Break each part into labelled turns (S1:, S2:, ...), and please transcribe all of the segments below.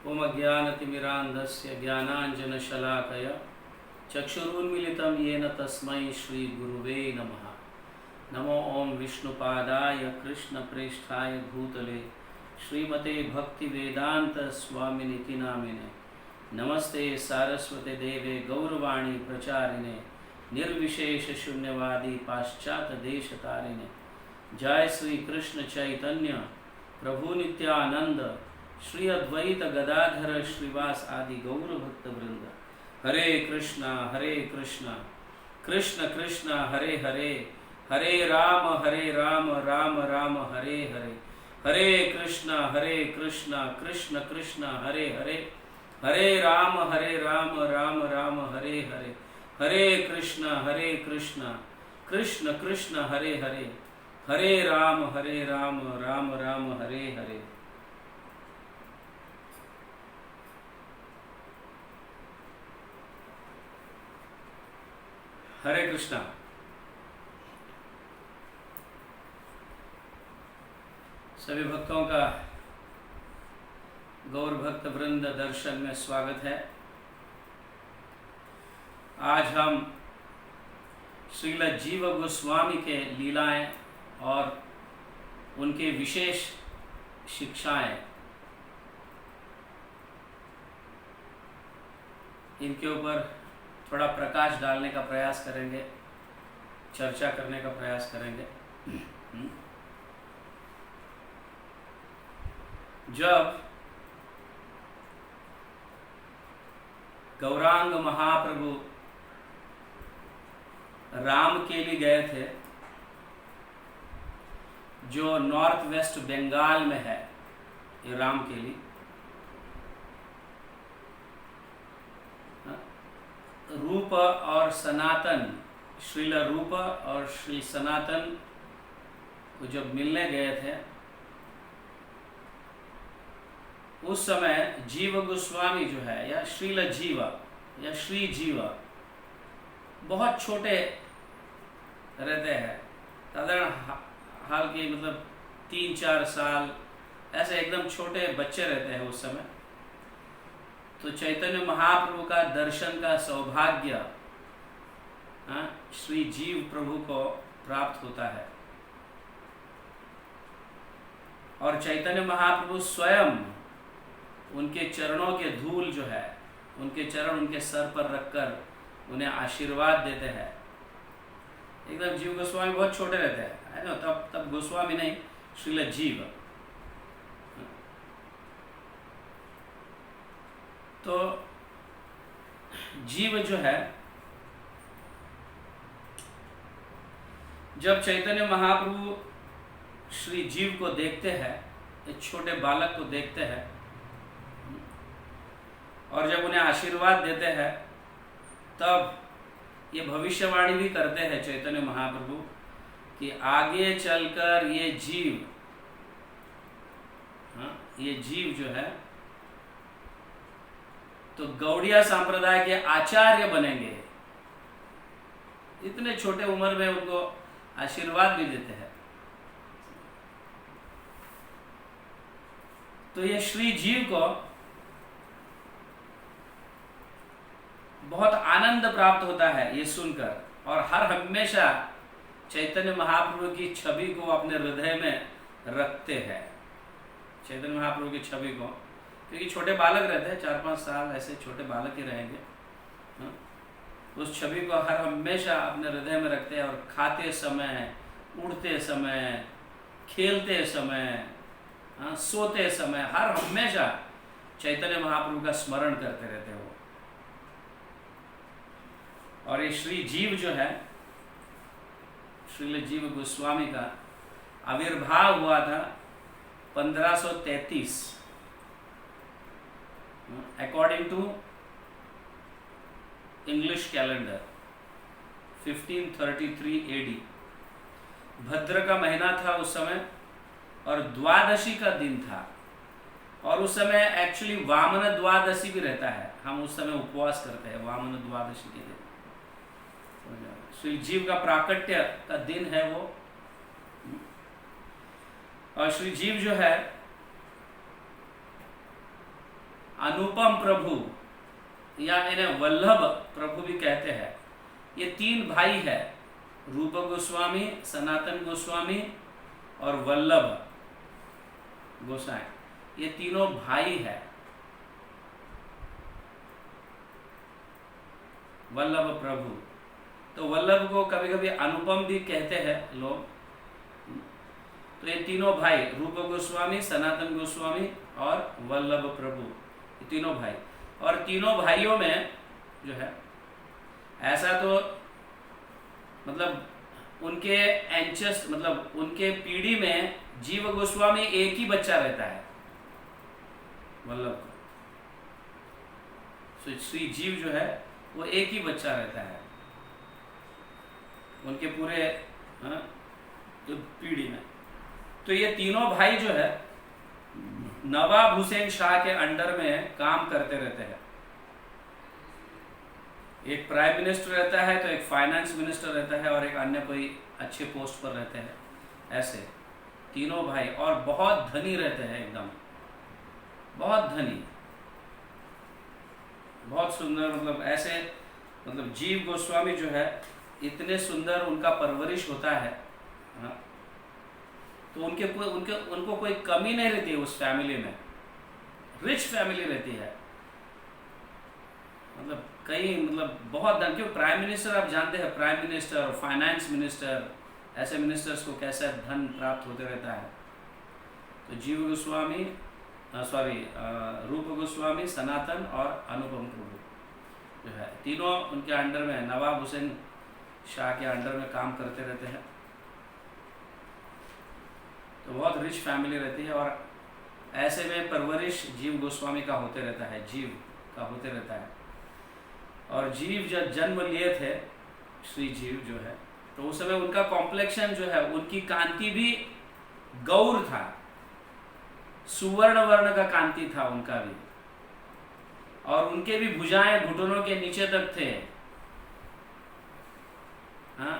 S1: ओम अज्ञानतिमिरान्धस्य ज्ञानाञ्जनशलाकया चक्षुरुन्मीलितं येन तस्मै श्रीगुरुवे नमः। नमो ओम विष्णुपादाय कृष्णप्रेष्ठाय भूतले श्रीमते भक्तिवेदांत स्वामिनिति नामिने। नमस्ते सारस्वते देवे गौरवाणी प्रचारिणे निर्विशेष शून्यवादी पाश्चात्य देशतारिणे। जय श्री कृष्ण चैतन्य प्रभु नित्यानंद श्री अद्वैत गदाधर श्रीवास आदि गौर भक्त वृंद। हरे कृष्णा कृष्ण कृष्ण हरे हरे, हरे राम राम राम हरे हरे। हरे कृष्णा कृष्ण कृष्ण हरे हरे, हरे राम राम राम हरे हरे। हरे कृष्णा कृष्ण कृष्ण हरे हरे, हरे राम राम राम हरे हरे। हरे कृष्णा। सभी भक्तों का गौर भक्त वृंद दर्शन में स्वागत है। आज हम श्रील जीव गोस्वामी के लीलाएं और उनके विशेष शिक्षाएं, इनके ऊपर थोड़ा प्रकाश डालने का प्रयास करेंगे, चर्चा करने का प्रयास करेंगे। जब गौरांग महाप्रभु राम के लिए गए थे, जो नॉर्थ वेस्ट बंगाल में है, ये राम के लिए रूप और सनातन, श्रील रूप और श्री सनातन को जब मिलने गए थे, उस समय जीव गोस्वामी जो है या श्रील जीव या श्री जीव बहुत छोटे रहते हैं, साधारण हाल के मतलब 3-4 साल, ऐसे एकदम छोटे बच्चे रहते हैं उस समय। तो चैतन्य महाप्रभु का दर्शन का सौभाग्य श्री जीव प्रभु को प्राप्त होता है, और चैतन्य महाप्रभु स्वयं उनके चरणों के धूल जो है, उनके चरण उनके सर पर रखकर उन्हें आशीर्वाद देते हैं। एकदम जीव गोस्वामी बहुत छोटे रहते हैं, है ना, तब गोस्वामी नहीं, श्रील जीव। तो जीव जो है, जब चैतन्य महाप्रभु श्री जीव को देखते हैं, एक छोटे बालक को देखते हैं, और जब उन्हें आशीर्वाद देते हैं, तब ये भविष्यवाणी भी करते हैं चैतन्य महाप्रभु कि आगे चलकर ये जीव जो है तो गौड़िया संप्रदाय के आचार्य बनेंगे। इतने छोटे उम्र में उनको आशीर्वाद भी देते हैं। तो ये श्री जीव को बहुत आनंद प्राप्त होता है ये सुनकर, और हर हमेशा चैतन्य महाप्रभु की छवि को अपने हृदय में रखते हैं, चैतन्य महाप्रभु की छवि को, क्योंकि छोटे बालक रहते हैं, 4-5 साल ऐसे छोटे बालक ही रहेंगे। उस छवि को हर हमेशा अपने हृदय में रखते हैं, और खाते समय, उड़ते समय, खेलते समय, सोते समय, हर हमेशा चैतन्य महाप्रभु का स्मरण करते रहते हैं वो। और ये श्री जीव जो है, श्रील जीव गोस्वामी का आविर्भाव हुआ था 1533 according to English calendar, 1533 AD। भद्र का महीना था उस समय, और द्वादशी का दिन था, और उस समय एक्चुअली वामन द्वादशी भी रहता है। हम उस समय उपवास करते हैं वामन द्वादशी के दिन। श्री जीव का प्राकट्य का दिन है वो। और श्री जीव जो है अनुपम प्रभु या इन्हें वल्लभ प्रभु भी कहते हैं। ये 3 भाई है, रूप गोस्वामी, सनातन गोस्वामी और वल्लभ गोसाई। ये तीनों भाई है, वल्लभ प्रभु। तो वल्लभ को कभी कभी अनुपम भी कहते हैं लोग। तो ये तीनों भाई, रूप गोस्वामी, सनातन गोस्वामी और वल्लभ प्रभु, ये तीनों भाई। और तीनों भाइयों में जो है, ऐसा तो मतलब उनके एंचस मतलब उनके पीढ़ी में जीव गोस्वामी एक ही बच्चा रहता है वल्लभ को। तो श्री जीव जो है वो एक ही बच्चा रहता है उनके पूरे पीढ़ी में। तो ये तीनों भाई जो है नवाब हुसैन शाह के अंडर में काम करते रहते हैं। एक प्राइम मिनिस्टर रहता है, तो एक फाइनेंस मिनिस्टर रहता है, और एक अन्य कोई अच्छे पोस्ट पर रहते हैं। ऐसे तीनों भाई, और बहुत धनी रहते हैं, एकदम बहुत धनी, बहुत सुंदर। मतलब ऐसे मतलब जीव गोस्वामी जो है इतने सुंदर उनका परवरिश होता है, तो उनको कोई कमी नहीं रहती है उस फैमिली में। रिच फैमिली रहती है, मतलब मतलब बहुत धन। क्यों प्राइम मिनिस्टर, आप जानते हैं प्राइम मिनिस्टर और फाइनेंस मिनिस्टर, ऐसे मिनिस्टर्स को कैसे धन प्राप्त होते रहता है। तो जीव गोस्वामी रूप गोस्वामी, सनातन और अनुपम प्रभु जो है, तीनों उनके अंडर में, नवाब हुसैन शाह के अंडर में काम करते रहते हैं। तो बहुत रिच फैमिली रहती है, और ऐसे में परवरिश जीव गोस्वामी का होते रहता है, जीव का होते रहता है। और जीव जब जन्म लिए थे, श्री जीव जो है, तो उस समय उनका कॉम्प्लेक्शन जो है, उनकी कांति भी गौर था, सुवर्ण वर्ण का कांति था उनका भी, और उनके भी भुजाएं घुटनों के नीचे तक थे। हाँ,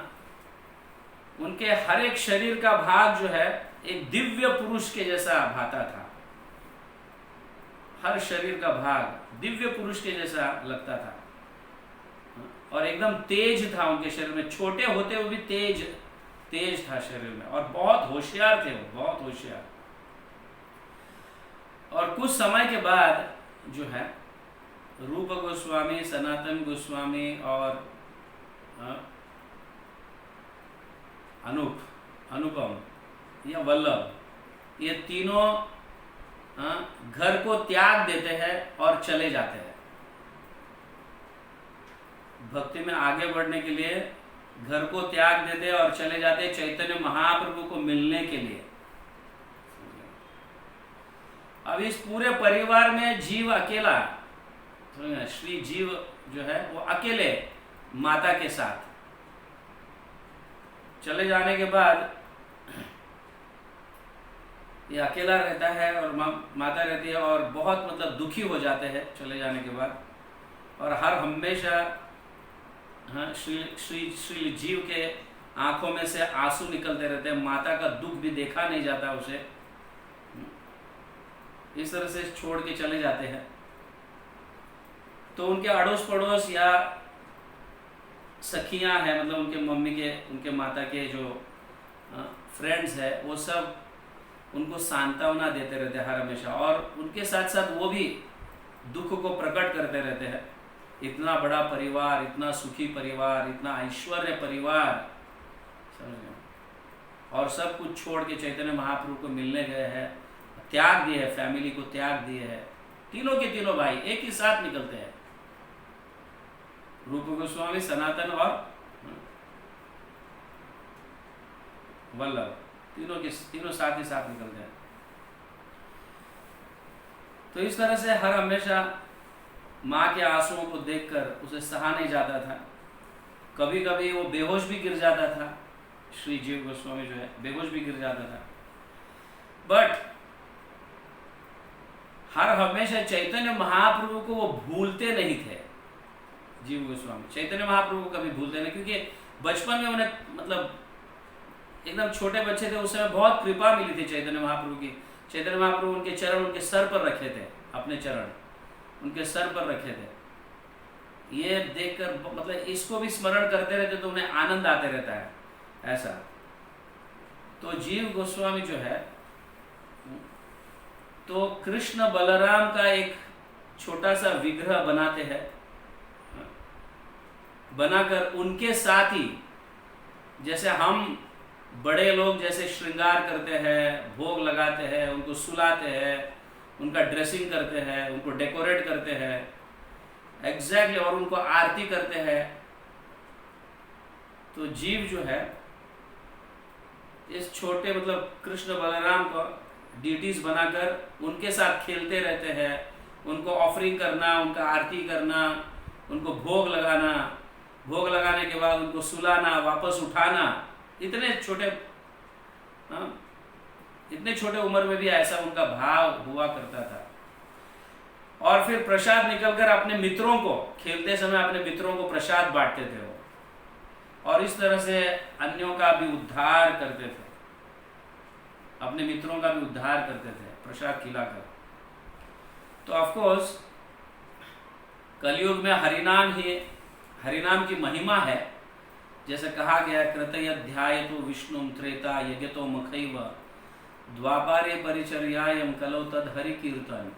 S1: उनके हर एक शरीर का भाग जो है एक दिव्य पुरुष के जैसा भाता था। हर शरीर का भाग दिव्य पुरुष के जैसा लगता था, और एकदम तेज था उनके शरीर में। छोटे होते हुए भी तेज था शरीर में, और बहुत होशियार थे वो, बहुत होशियार। और कुछ समय के बाद जो है रूप गोस्वामी, सनातन गोस्वामी और अनुपम या वल्लभ, ये तीनों घर को त्याग देते हैं और चले जाते हैं भक्ति में आगे बढ़ने के लिए। घर को त्याग देते और चले जाते चैतन्य महाप्रभु को मिलने के लिए। अब इस पूरे परिवार में जीव अकेला, श्री जीव जो है वो अकेले माता के साथ चले जाने के बाद ये अकेला रहता है, और माता रहती है, और बहुत मतलब दुखी हो जाते हैं चले जाने के बाद। और हर हमेशा श्री जीव के आंखों में से आंसू निकलते रहते हैं। माता का दुख भी देखा नहीं जाता उसे, इस तरह से छोड़ के चले जाते हैं। तो उनके अड़ोस पड़ोस या सखियां हैं, मतलब उनके मम्मी के, उनके माता के जो फ्रेंड्स है, वो सब उनको सांत्वना देते रहते हैं हर हमेशा, और उनके साथ साथ वो भी दुख को प्रकट करते रहते हैं। इतना बड़ा परिवार, इतना सुखी परिवार, इतना ऐश्वर्य परिवार, समझ गए, और सब कुछ छोड़ के चैतन्य महाप्रभु को मिलने गए हैं, त्याग दिए है, फैमिली को त्याग दिए है। तीनों के तीनों भाई एक ही साथ निकलते हैं, रूप गोस्वामी, सनातन और वल्लभ, तीनों साथ ही साथ निकलते हैं। तो इस तरह से हर हमेशा माँ के आंसुओं को देखकर उसे सहा नहीं जाता था। कभी कभी वो बेहोश भी गिर जाता था, श्री जीव गोस्वामी जो है बेहोश भी गिर जाता था। बट हर हमेशा चैतन्य महाप्रभु को वो भूलते नहीं थे। जीव गोस्वामी चैतन्य महाप्रभु को कभी भूलते नहीं, क्योंकि बचपन में उन्हें मतलब एकदम छोटे बच्चे थे, उस समय बहुत कृपा मिली थी चैतन्य महाप्रभु की। चैतन्य महाप्रभु उनके चरण उनके सर पर रखे थे, अपने चरण, उनके सर पर रखे थे। ये देखकर मतलब इसको भी स्मरण करते रहते तो उन्हें आनंद आते रहता है ऐसा। तो जीव गोस्वामी जो है तो कृष्ण बलराम का एक छोटा सा विग्रह बनाते हैं, बनाकर उनके साथ ही जैसे हम बड़े लोग जैसे श्रृंगार करते हैं, भोग लगाते हैं, उनको सुलाते हैं, उनका ड्रेसिंग करते हैं, उनको डेकोरेट करते हैं एग्जैक्टली और उनको आरती करते हैं। तो जीव जो है इस छोटे मतलब कृष्ण बलराम को डीटीज बनाकर उनके साथ खेलते रहते हैं, उनको ऑफरिंग करना, उनका आरती करना, उनको भोग लगाना, भोग लगाने के बाद उनको सुलाना, वापस उठाना। इतने छोटे उम्र में भी ऐसा उनका भाव हुआ करता था। और फिर प्रसाद निकलकर अपने मित्रों को, खेलते समय अपने मित्रों को प्रसाद बांटते थे वो, और इस तरह से अन्यों का भी उद्धार करते थे, अपने मित्रों का भी उद्धार करते थे प्रसाद खिलाकर। तो ऑफ कोर्स कलयुग में हरिनाम की महिमा है। जैसे कहा गया कृतयध्याय तो विष्णु त्रेता यज्ञ तो मखैव द्वापारे परिचर्यायम कलौ तद हरि कीर्तन।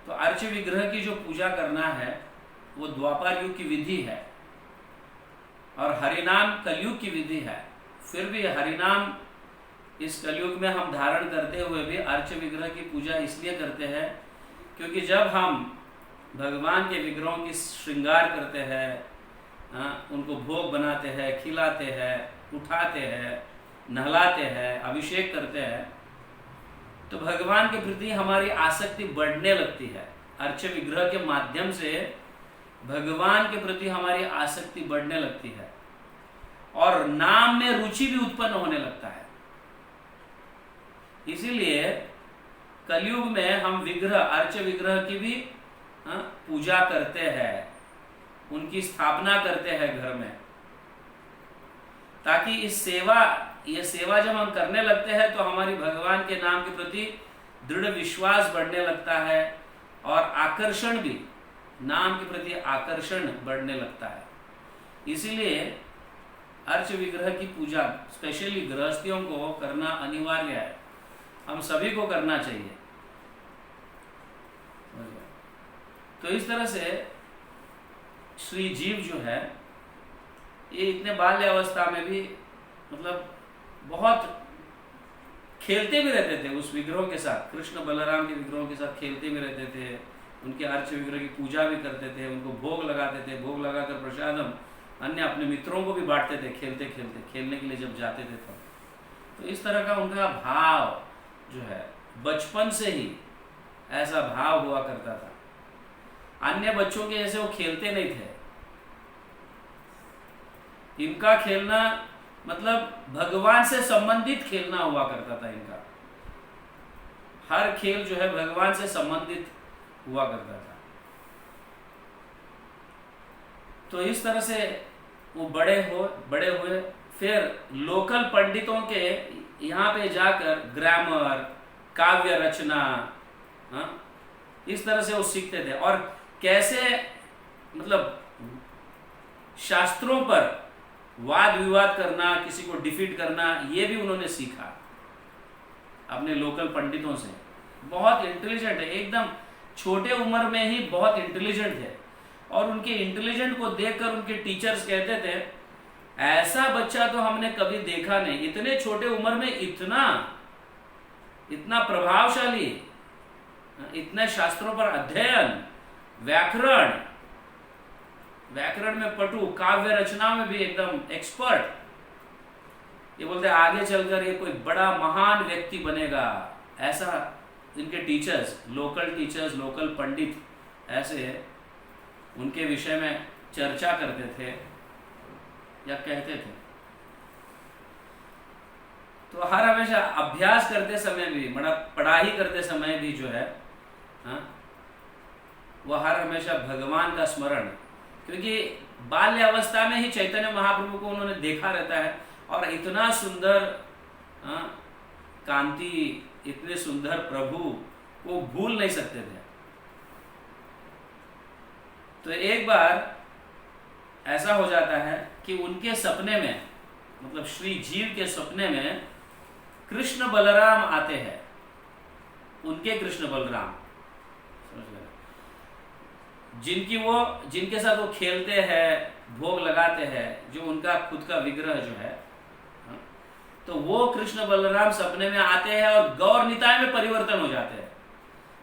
S1: तो अर्च विग्रह की जो पूजा करना है वो द्वापर युग की विधि है और हरिनाम कलयुग की विधि है। फिर भी हरिनाम इस कलयुग में हम धारण करते हुए भी अर्च विग्रह की पूजा इसलिए करते हैं क्योंकि जब हम भगवान के विग्रहों की श्रृंगार करते हैं, उनको भोग बनाते हैं, खिलाते हैं, उठाते हैं, नहलाते हैं, अभिषेक करते हैं, तो भगवान के प्रति हमारी आसक्ति बढ़ने लगती है। अर्च विग्रह के माध्यम से भगवान के प्रति हमारी आसक्ति बढ़ने लगती है और नाम में रुचि भी उत्पन्न होने लगता है। इसीलिए कलयुग में हम अर्च विग्रह की भी पूजा करते हैं, उनकी स्थापना करते हैं घर में, ताकि ये सेवा जब हम करने लगते हैं तो हमारी भगवान के नाम के प्रति दृढ़ विश्वास बढ़ने लगता है और आकर्षण भी, नाम के प्रति आकर्षण बढ़ने लगता है। इसीलिए अर्च विग्रह की पूजा स्पेशली गृहस्थियों को करना अनिवार्य है, हम सभी को करना चाहिए। तो इस तरह से श्री जीव जो है ये इतने बाल्य अवस्था में भी मतलब बहुत खेलते भी रहते थे उस विग्रहों के साथ, कृष्ण बलराम के विग्रहों के साथ खेलते भी रहते थे, उनके अर्च विग्रह की पूजा भी करते थे, उनको भोग लगाते थे, भोग लगाकर प्रसादम अन्य अपने मित्रों को भी बांटते थे खेलते खेलते, खेलने के लिए जब जाते थे तब। तो इस तरह का उनका भाव जो है बचपन से ही ऐसा भाव हुआ करता था। अन्य बच्चों के जैसे वो खेलते नहीं थे, इनका खेलना मतलब भगवान से संबंधित खेलना हुआ करता था। इनका हर खेल जो है भगवान से संबंधित हुआ करता था। तो इस तरह से वो बड़े हुए। फिर लोकल पंडितों के यहाँ पे जाकर ग्रामर, काव्य रचना, इस तरह से वो सीखते थे और कैसे मतलब शास्त्रों पर वाद विवाद करना, किसी को डिफीट करना, ये भी उन्होंने सीखा अपने लोकल पंडितों से। बहुत इंटेलिजेंट है, एकदम छोटे उम्र में ही बहुत इंटेलिजेंट है और उनके इंटेलिजेंट को देखकर उनके टीचर्स कहते थे ऐसा बच्चा तो हमने कभी देखा नहीं, इतने छोटे उम्र में इतना प्रभावशाली, इतने शास्त्रों पर अध्ययन, व्याकरण में पटु, काव्य रचना में भी एकदम एक्सपर्ट। ये बोलते आगे चलकर ये कोई बड़ा महान व्यक्ति बनेगा, ऐसा इनके टीचर्स, लोकल पंडित ऐसे उनके विषय में चर्चा करते थे या कहते थे। तो हर हमेशा अभ्यास करते समय भी, पढ़ाई करते समय भी जो है वह हर हमेशा भगवान का स्मरण, क्योंकि बाल्य अवस्था में ही चैतन्य महाप्रभु को उन्होंने देखा रहता है और इतना सुंदर कांति इतने सुंदर प्रभु को भूल नहीं सकते थे। तो एक बार ऐसा हो जाता है कि उनके सपने में, मतलब श्री जीव के सपने में कृष्ण बलराम आते हैं, उनके कृष्ण बलराम, जिनके साथ वो खेलते हैं, भोग लगाते हैं, जो उनका खुद का विग्रह जो है, तो वो कृष्ण बलराम सपने में आते हैं और गौर निताय में परिवर्तन हो जाते हैं।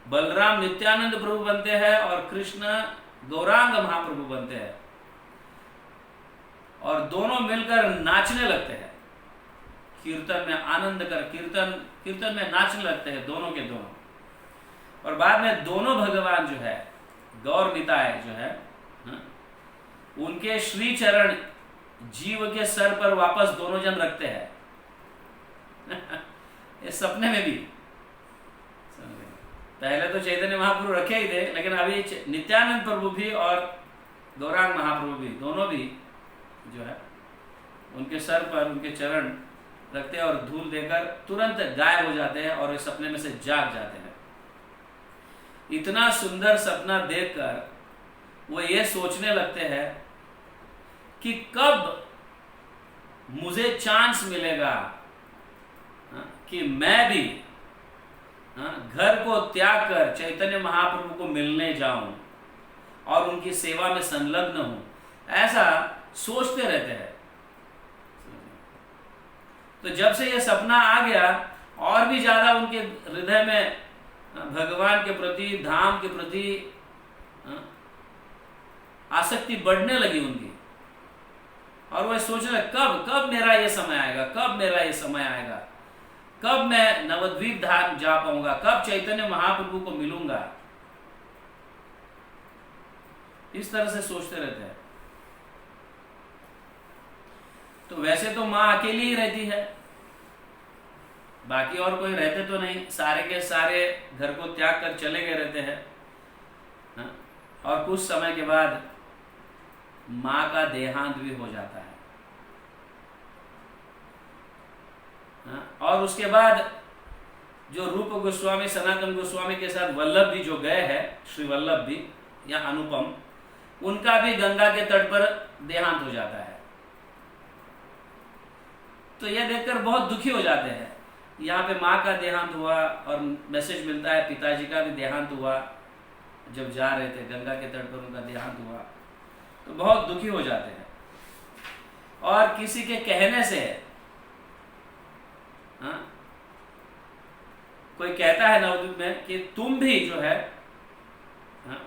S1: बलराम नित्यानंद प्रभु बनते हैं और कृष्ण गौरांग महाप्रभु बनते हैं, और दोनों मिलकर नाचने लगते हैं, कीर्तन में आनंद कर कीर्तन में नाचने लगते हैं दोनों के दोनों। और बाद में दोनों भगवान जो है, गौर निताय जो है, उनके श्री चरण जीव के सर पर वापस दोनों जन रखते हैं इस सपने में भी। पहले तो चैतन्य महाप्रभु रखे ही थे, लेकिन अभी नित्यानंद प्रभु भी और गौरांग महाप्रभु भी, दोनों भी जो है उनके सर पर उनके चरण रखते हैं और धूल देकर तुरंत गायब हो जाते हैं और इस सपने में से जाग जाते हैं। इतना सुंदर सपना देखकर वो ये सोचने लगते हैं कि कब मुझे चांस मिलेगा कि मैं भी घर को त्याग कर चैतन्य महाप्रभु को मिलने जाऊं और उनकी सेवा में संलग्न हूं, ऐसा सोचते रहते हैं। तो जब से ये सपना आ गया, और भी ज्यादा उनके हृदय में भगवान के प्रति, धाम के प्रति आसक्ति बढ़ने लगी उनकी, और वह सोचने कब मेरा ये समय आएगा, कब मेरा ये समय आएगा, कब मैं नवद्वीप धाम जा पाऊंगा, कब चैतन्य महाप्रभु को मिलूंगा। इस तरह से सोचते रहते हैं। तो वैसे तो माँ अकेली ही रहती है, बाकी और कोई रहते तो नहीं, सारे के सारे घर को त्याग कर चले गए रहते हैं। और कुछ समय के बाद माँ का देहांत भी हो जाता है। और उसके बाद जो रूप गोस्वामी, सनातन गोस्वामी के साथ वल्लभ भी जो गए हैं, श्री वल्लभ भी या अनुपम, उनका भी गंगा के तट पर देहांत हो जाता है। तो यह देखकर बहुत दुखी हो जाते हैं। यहाँ पे माँ का देहांत हुआ और मैसेज मिलता है पिताजी का भी देहांत हुआ, जब जा रहे थे गंगा के तट पर उनका देहांत हुआ, तो बहुत दुखी हो जाते हैं। और किसी के कहने से कोई कहता है नवद्वीप में कि तुम भी जो है,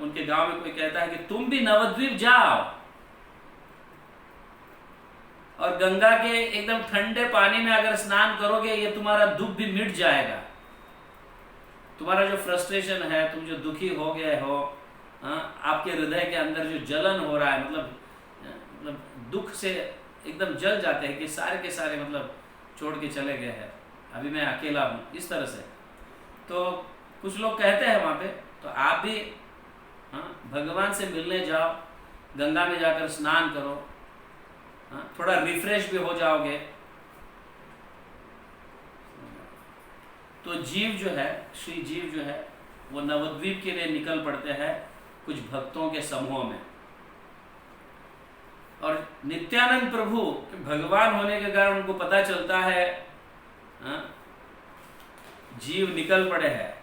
S1: उनके गांव में कोई कहता है कि तुम भी नवद्वीप जाओ और गंगा के एकदम ठंडे पानी में अगर स्नान करोगे, ये तुम्हारा दुख भी मिट जाएगा। तुम्हारा जो फ्रस्ट्रेशन है, तुम जो दुखी हो गए हो, आपके हृदय के अंदर जो जलन हो रहा है, मतलब दुख से एकदम जल जाते हैं कि सारे के सारे मतलब छोड़ के चले गए हैं, अभी मैं अकेला हूँ, इस तरह से। तो कुछ लोग कहते हैं वहाँ पे, तो आप भी भगवान से मिलने जाओ, गंगा में जाकर स्नान करो, थोड़ा रिफ्रेश भी हो जाओगे। तो जीव जो है, श्री जीव जो है, वो नवद्वीप के लिए निकल पड़ते हैं कुछ भक्तों के समूह में। और नित्यानंद प्रभु भगवान होने के कारण उनको पता चलता है जीव निकल पड़े हैं,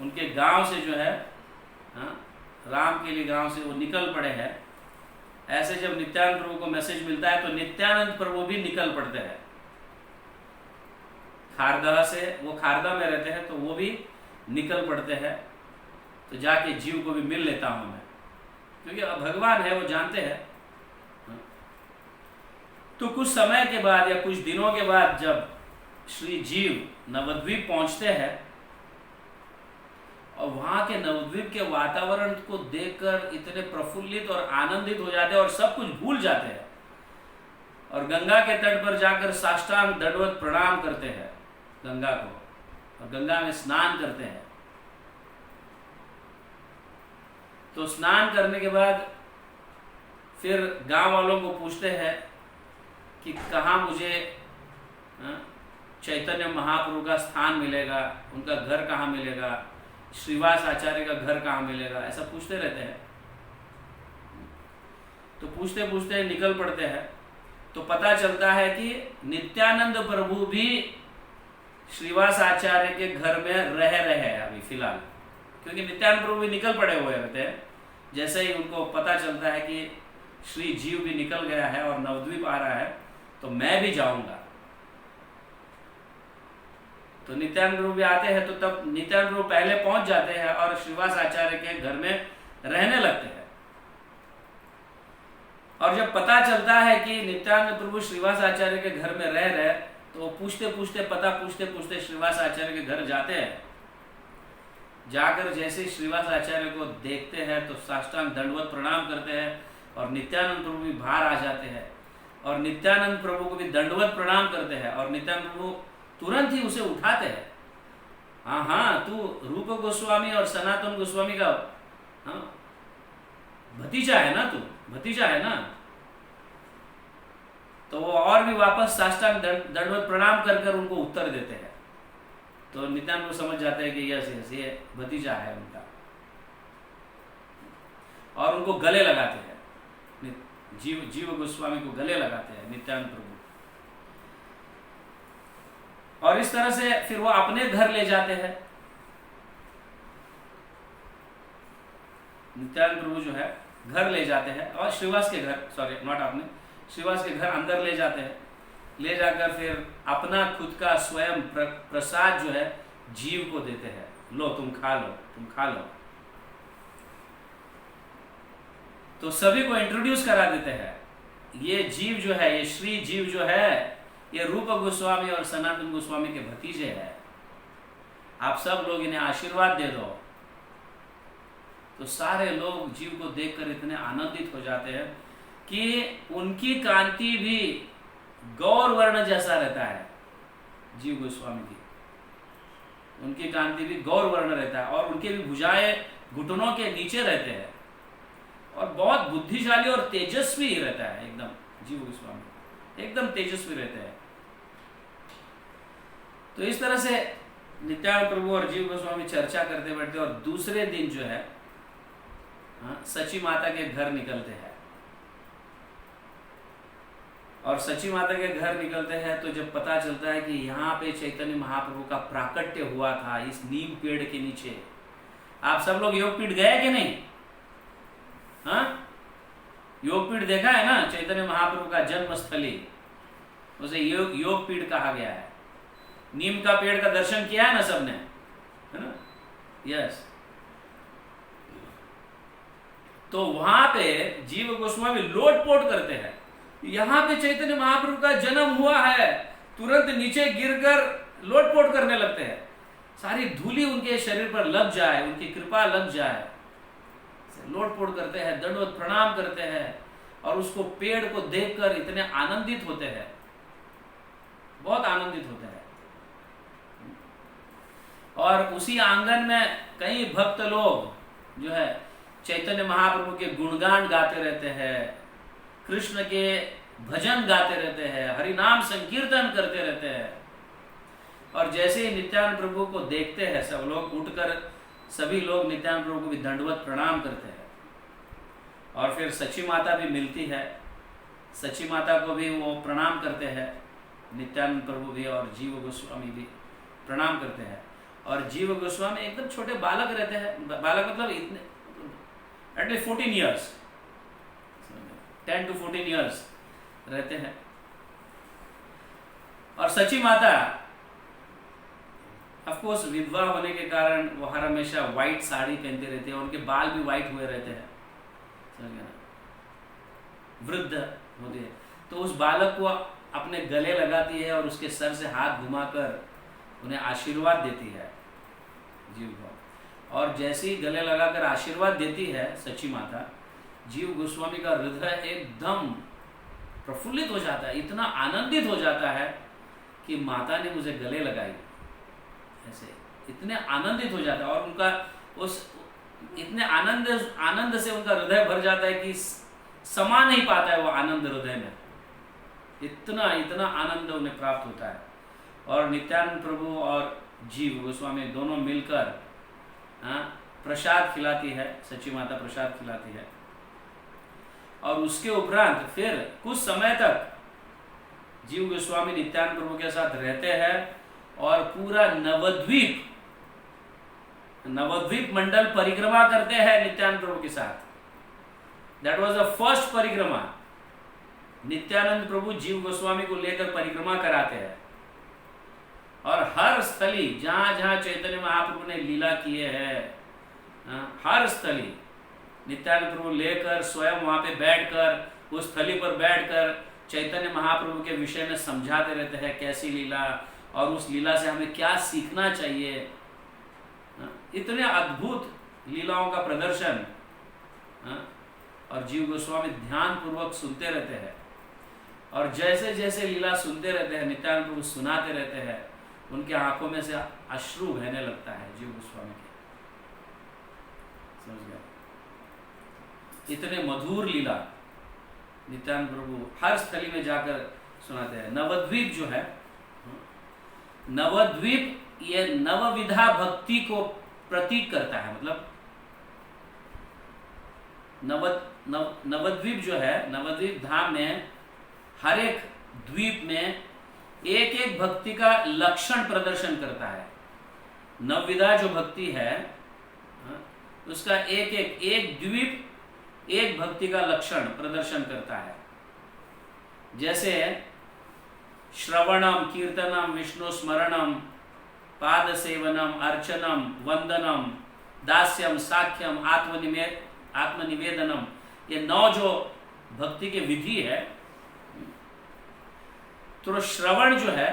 S1: उनके गांव से जो है, राम के लिए गांव से वो निकल पड़े हैं। ऐसे जब नित्यानंद प्रभु को मैसेज मिलता है तो नित्यानंद प्रभु भी निकल पड़ते हैं खारदह से। वो खारदह में रहते हैं तो वो भी निकल पड़ते हैं, तो जाके जीव को भी मिल लेता हूं मैं, क्योंकि भगवान है, वो जानते हैं। तो कुछ समय के बाद या कुछ दिनों के बाद जब श्री जीव नवद्वीप पहुंचते हैं और वहां के नवद्वीप के वातावरण को देखकर इतने प्रफुल्लित और आनंदित हो जाते हैं और सब कुछ भूल जाते हैं, और गंगा के तट पर जाकर साष्टांग दंडवत प्रणाम करते हैं गंगा को, और गंगा में स्नान करते हैं। तो स्नान करने के बाद फिर गांव वालों को पूछते हैं कि कहाँ मुझे चैतन्य महाप्रभु का स्थान मिलेगा, उनका घर कहाँ मिलेगा, श्रीवास आचार्य का घर कहाँ मिलेगा, ऐसा पूछते रहते हैं। तो पूछते पूछते निकल पड़ते हैं, तो पता चलता है कि नित्यानंद प्रभु भी श्रीवास आचार्य के घर में रह रहे हैं अभी फिलहाल, क्योंकि नित्यानंद प्रभु भी निकल पड़े हुए रहते हैं। जैसे ही उनको पता चलता है कि श्री जीव भी निकल गया है और नवद्वीप आ रहा है, तो मैं भी जाऊंगा। तो नित्यानंद प्रभु भी आते हैं, तो तब नित्यानंद प्रभु पहले पहुंच जाते हैं और श्रीवास आचार्य के घर में रहने लगते हैं। और जब पता चलता है कि नित्यानंद प्रभु श्रीवास आचार्य के घर में रह रहे, तो पूछते पूछते श्रीवास आचार्य के घर जाते हैं। जाकर जैसे श्रीवास आचार्य को देखते हैं तो साष्टांग दंडवत प्रणाम करते हैं, और नित्यानंद प्रभु भी बाहर आ जाते हैं और नित्यानंद प्रभु को भी दंडवत प्रणाम करते हैं। और नित्यानंद प्रभु तुरंत ही उसे उठाते हैं। हाँ, तू रूप गोस्वामी और सनातन गोस्वामी का भतीजा है ना, तू भतीजा है ना। तो वो और भी वापस साष्टांग दंडवत प्रणाम कर उनको उत्तर देते हैं। तो नित्यानंद प्रभु समझ जाते हैं कि यस ये भतीजा है उनका, और उनको गले लगाते हैं। जीव गोस्वामी को गले लगाते हैं नित्यानंद प्रभु। और इस तरह से फिर वो अपने घर ले जाते हैं। नित्यानंद प्रभु जो है घर ले जाते हैं, और श्रीवास के घर, सॉरी नॉट आपने, श्रीवास के घर अंदर ले जाते हैं। ले जाकर फिर अपना खुद का स्वयं प्रसाद जो है जीव को देते हैं। लो तुम खा लो। तो सभी को इंट्रोड्यूस करा देते हैं। ये जीव जो है, ये श्री जीव जो है, ये रूप गोस्वामी और सनातन गोस्वामी के भतीजे हैं। आप सब लोग इन्हें आशीर्वाद दे दो। तो सारे लोग जीव को देखकर इतने आनंदित हो जाते हैं कि उनकी कांति भी गौर वर्ण जैसा रहता है। जीव गोस्वामी की उनकी कांति भी गौर वर्ण रहता है, और उनके भी भुजाएं घुटनों के नीचे रहते हैं, और बहुत बुद्धिशाली और तेजस्वी रहता है एकदम। जीव गोस्वामी एकदम तेजस्वी रहते हैं। तो इस तरह से नित्यानंद प्रभु और जीव गोस्वामी चर्चा करते बैठते, और दूसरे दिन जो है सची माता के घर निकलते हैं। और सची माता के घर निकलते हैं तो जब पता चलता है कि यहाँ पे चैतन्य महाप्रभु का प्राकट्य हुआ था इस नीम पेड़ के नीचे। आप सब लोग योगपीठ गए कि नहीं? योगपीठ देखा है ना, चैतन्य महाप्रभु का जन्म स्थली, उसे योगपीठ कहा गया है। नीम का पेड़ का दर्शन किया है ना सबने, है ना? यस। तो वहां पे जीव गोस्वामी लोटपोट करते हैं, यहाँ पे चैतन्य महाप्रभु का जन्म हुआ है। तुरंत नीचे गिरकर लोटपोट करने लगते हैं, सारी धूली उनके शरीर पर लग जाए, उनकी कृपा लग जाए। लोटपोट करते हैं, दंडवत प्रणाम करते हैं, और उसको पेड़ को देखकर इतने आनंदित होते हैं, बहुत आनंदित होते हैं। और उसी आंगन में कई भक्त लोग जो है चैतन्य महाप्रभु के गुणगान गाते रहते हैं, कृष्ण के भजन गाते रहते हैं, हरि नाम संकीर्तन करते रहते हैं। और जैसे ही नित्यानंद प्रभु को देखते हैं सब लोग उठकर, सभी लोग नित्यानंद प्रभु को भी दंडवत प्रणाम करते हैं। और फिर सची माता भी मिलती है, सची माता को भी वो प्रणाम करते हैं। नित्यानंद प्रभु भी और जीव गोस्वामी भी प्रणाम करते हैं। और जीव गोस्वामी एकदम छोटे बालक रहते हैं, बालक मतलब इतने एटलीस्ट 14 ईयर्स, 10 to 14 ईयर्स रहते हैं। और सची माता ऑफ कोर्स विधवा होने के कारण वो हर हमेशा व्हाइट साड़ी पहनते रहते हैं, उनके बाल भी व्हाइट हुए रहते हैं, समझ गए ना, वृद्ध होते हैं। तो उस बालक को अपने गले लगाती है और उसके सर से हाथ घुमाकर उन्हें आशीर्वाद देती है जीव को। और जैसे ही गले लगाकर आशीर्वाद देती है सची माता, जीव गोस्वामी का हृदय एकदम प्रफुल्लित हो जाता है, इतना आनंदित हो जाता है कि माता ने मुझे गले लगाई, ऐसे इतने आनंदित हो जाता है। और उनका उस इतने आनंद से उनका हृदय भर जाता है कि समा नहीं पाता है वो आनंद हृदय में, इतना आनंद उन्हें प्राप्त होता है। और नित्यानंद प्रभु और जीव गोस्वामी दोनों मिलकर प्रसाद खिलाती है, सच्ची माता प्रसाद खिलाती है। और उसके उपरांत फिर कुछ समय तक जीव गोस्वामी नित्यानंद प्रभु के साथ रहते हैं और पूरा नवद्वीप मंडल परिक्रमा करते हैं नित्यानंद प्रभु के साथ। दैट वाज द फर्स्ट परिक्रमा। नित्यानंद प्रभु जीव गोस्वामी को लेकर परिक्रमा कराते हैं और हर स्थली जहां जहां चैतन्य महाप्रभु ने लीला किए हैं, हर स्थली नित्यानंद प्रभु लेकर स्वयं वहां पे बैठकर उस स्थली पर बैठकर चैतन्य महाप्रभु के विषय में समझाते रहते हैं, कैसी लीला और उस लीला से हमें क्या सीखना चाहिए। इतने अद्भुत लीलाओं का प्रदर्शन और जीव गोस्वामी ध्यान पूर्वक सुनते रहते हैं और जैसे जैसे लीला सुनते रहते हैं, नित्यानंद प्रभु सुनाते रहते हैं, उनके आंखों में से अश्रु बहने लगता है जीव गोस्वामी के। समझ गया? इतने मधुर लीला नित्यानंद प्रभु हर स्थली में जाकर सुनाते हैं। नवद्वीप जो है, नवद्वीप ये नवविधा भक्ति को प्रतीक करता है। मतलब नवद्वीप जो है, नवद्वीप धाम में हर एक द्वीप में एक एक भक्ति का लक्षण प्रदर्शन करता है। नवविधा जो भक्ति है उसका एक द्वीप एक भक्ति का लक्षण प्रदर्शन करता है। जैसे श्रवणम, कीर्तनम, विष्णु स्मरणम, पाद सेवनम, अर्चनम, वंदनम, दास्यम, साख्यम, आत्मनिवेदनम, ये 9 जो भक्ति के विधि है। तो श्रवण जो है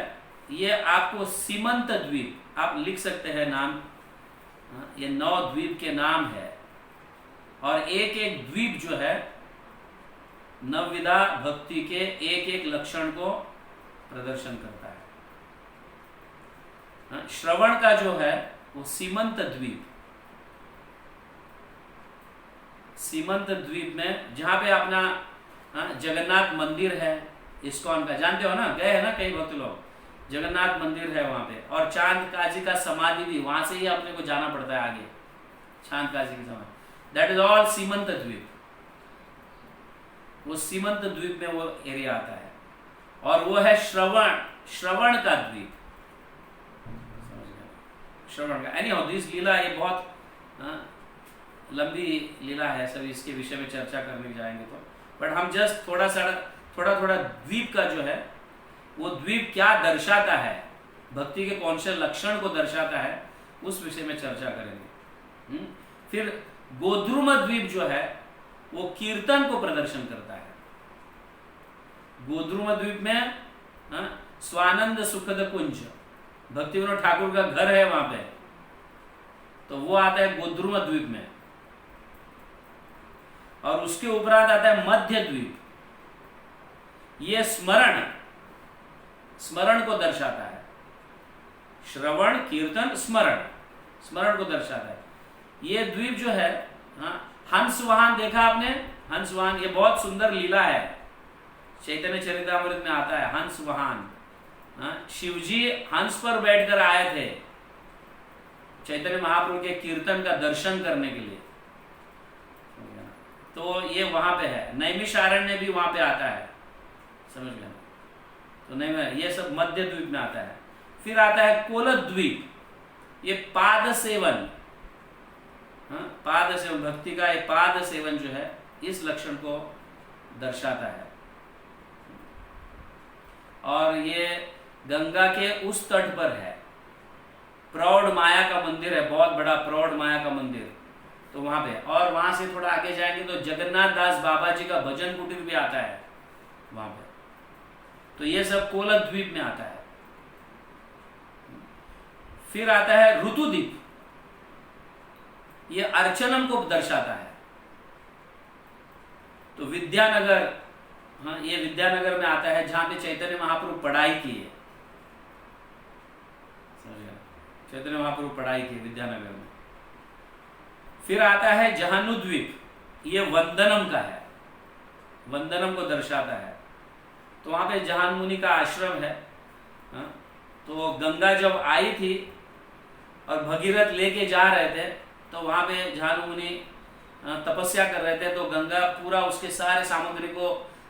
S1: ये आपको सीमंत द्वीप आप लिख सकते हैं नाम, ये 9 द्वीप के नाम है और एक एक द्वीप जो है नवविधा भक्ति के एक एक लक्षण को प्रदर्शन करता है। श्रवण का जो है वो सीमंत द्वीप, सीमंत द्वीप में जहां पे अपना जगन्नाथ मंदिर है, इस्कॉन का जानते हो ना, गए हैं ना कई भक्त लोग, जगन्नाथ मंदिर है वहां पे, और चांद काजी का समाधि भी वहां से ही अपने को जाना पड़ता है आगे, चांद काजी की समाधि। दैट इज ऑल सीमंत द्वीप। वो सीमंत द्वीप में वो एरिया आता है और वो है श्रवण का द्वीप। श्रवण का एनी हाउ दिस लीला ये बहुत लंबी लीला है, सभी इसके विषय में चर्चा करने जाएंगे तो, बट हम जस्ट थोड़ा द्वीप का जो है वो द्वीप क्या दर्शाता है, भक्ति के कौन से लक्षण को दर्शाता है, उस विषय में चर्चा करेंगे। फिर गोद्रुम द्वीप जो है वो कीर्तन को प्रदर्शन करता है। गोद्रुम द्वीप में स्वानंद सुखद कुंज, भक्ति विनोद ठाकुर का घर है वहां पे, तो वो आता है गोद्रुम द्वीप में। और उसके उपरांत आता है मध्य द्वीप, ये स्मरण को दर्शाता है। श्रवण, कीर्तन, स्मरण को दर्शाता है। ये द्वीप जो है, हंस वाहन देखा आपने, हंस वाहन ये बहुत सुंदर लीला है, चैतन्य चरितामृत में आता है हंस वाहन। शिवजी हंस पर बैठकर आए थे चैतन्य महाप्रभु के कीर्तन का दर्शन करने के लिए, तो ये वहां पे है। नैमिषारण्य भी वहां पे आता है, समझ गए? तो नहीं, ये सब मध्य द्वीप में आता है। फिर आता है कोलत द्वीप, ये पाद सेवन, पाद सेवन, भक्ति का ये पाद सेवन जो है इस लक्षण को दर्शाता है। और ये गंगा के उस तट पर है, प्रौढ़ माया का मंदिर है, बहुत बड़ा प्रौढ़ माया का मंदिर, तो वहां पे। और वहां से थोड़ा आगे जाएंगे तो जगन्नाथ दास बाबा जी का भजन कुटीर भी आता है वहां पे, तो ये सब कोलत द्वीप में आता है। फिर आता है ऋतुद्वीप, ये अर्चनम को दर्शाता है। तो विद्यानगर, ये विद्यानगर में आता है जहां पे चैतन्य महाप्रभु पढ़ाई किए, चैतन्य महाप्रभु पढ़ाई की विद्यानगर में। फिर आता है जहानुद्वीप, ये वंदनम का है, वंदनम को दर्शाता है। तो वहां पे जहान मुनि का आश्रम है, तो गंगा जब आई थी और भगीरथ लेके जा रहे थे, तो वहां पे झानु मुनि तपस्या कर रहे थे, तो गंगा पूरा उसके सारे सामग्री को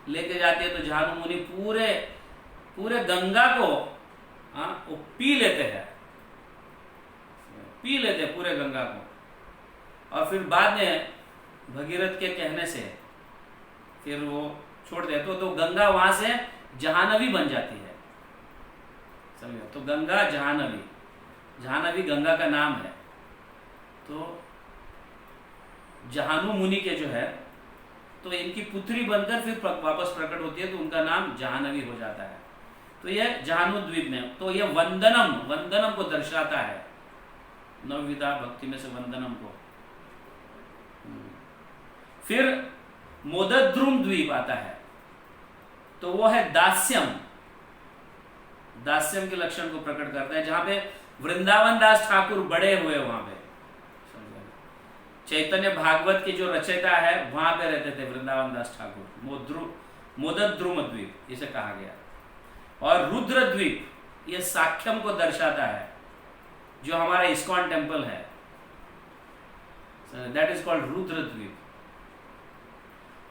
S1: लेके जाती है। तो झानु मुनि पूरे पूरे गंगा को वो पी लेते हैं, पूरे गंगा को। और फिर बाद में भगीरथ के कहने से फिर वो छोड़ दे, तो गंगा वहां से जहानवी बन जाती है, समझो। तो गंगा जहानवी गंगा का नाम है। तो जहानु मुनि के जो है, तो इनकी पुत्री बनकर फिर वापस प्रकट होती है, तो उनका नाम जहानवी हो जाता है। तो यह जहानु द्वीप में, तो यह वंदनम को दर्शाता है, नवविधा भक्ति में से वंदनम को। फिर मोदद्रुम द्वीप आता है, तो वो है दास्यम के लक्षण को प्रकट करता है, जहां पे वृंदावन दास ठाकुर बड़े हुए, वहां पे चैतन्य भागवत के जो रचयिता है वहां पे रहते थे वृंदावन दास ठाकुर। मोदद्रुम द्वीप इसे कहा गया। और रुद्र द्वीप ये साख्यम को दर्शाता है, जो हमारा इस्कॉन टेम्पल है, दैट इज कॉल्ड रुद्र द्वीप।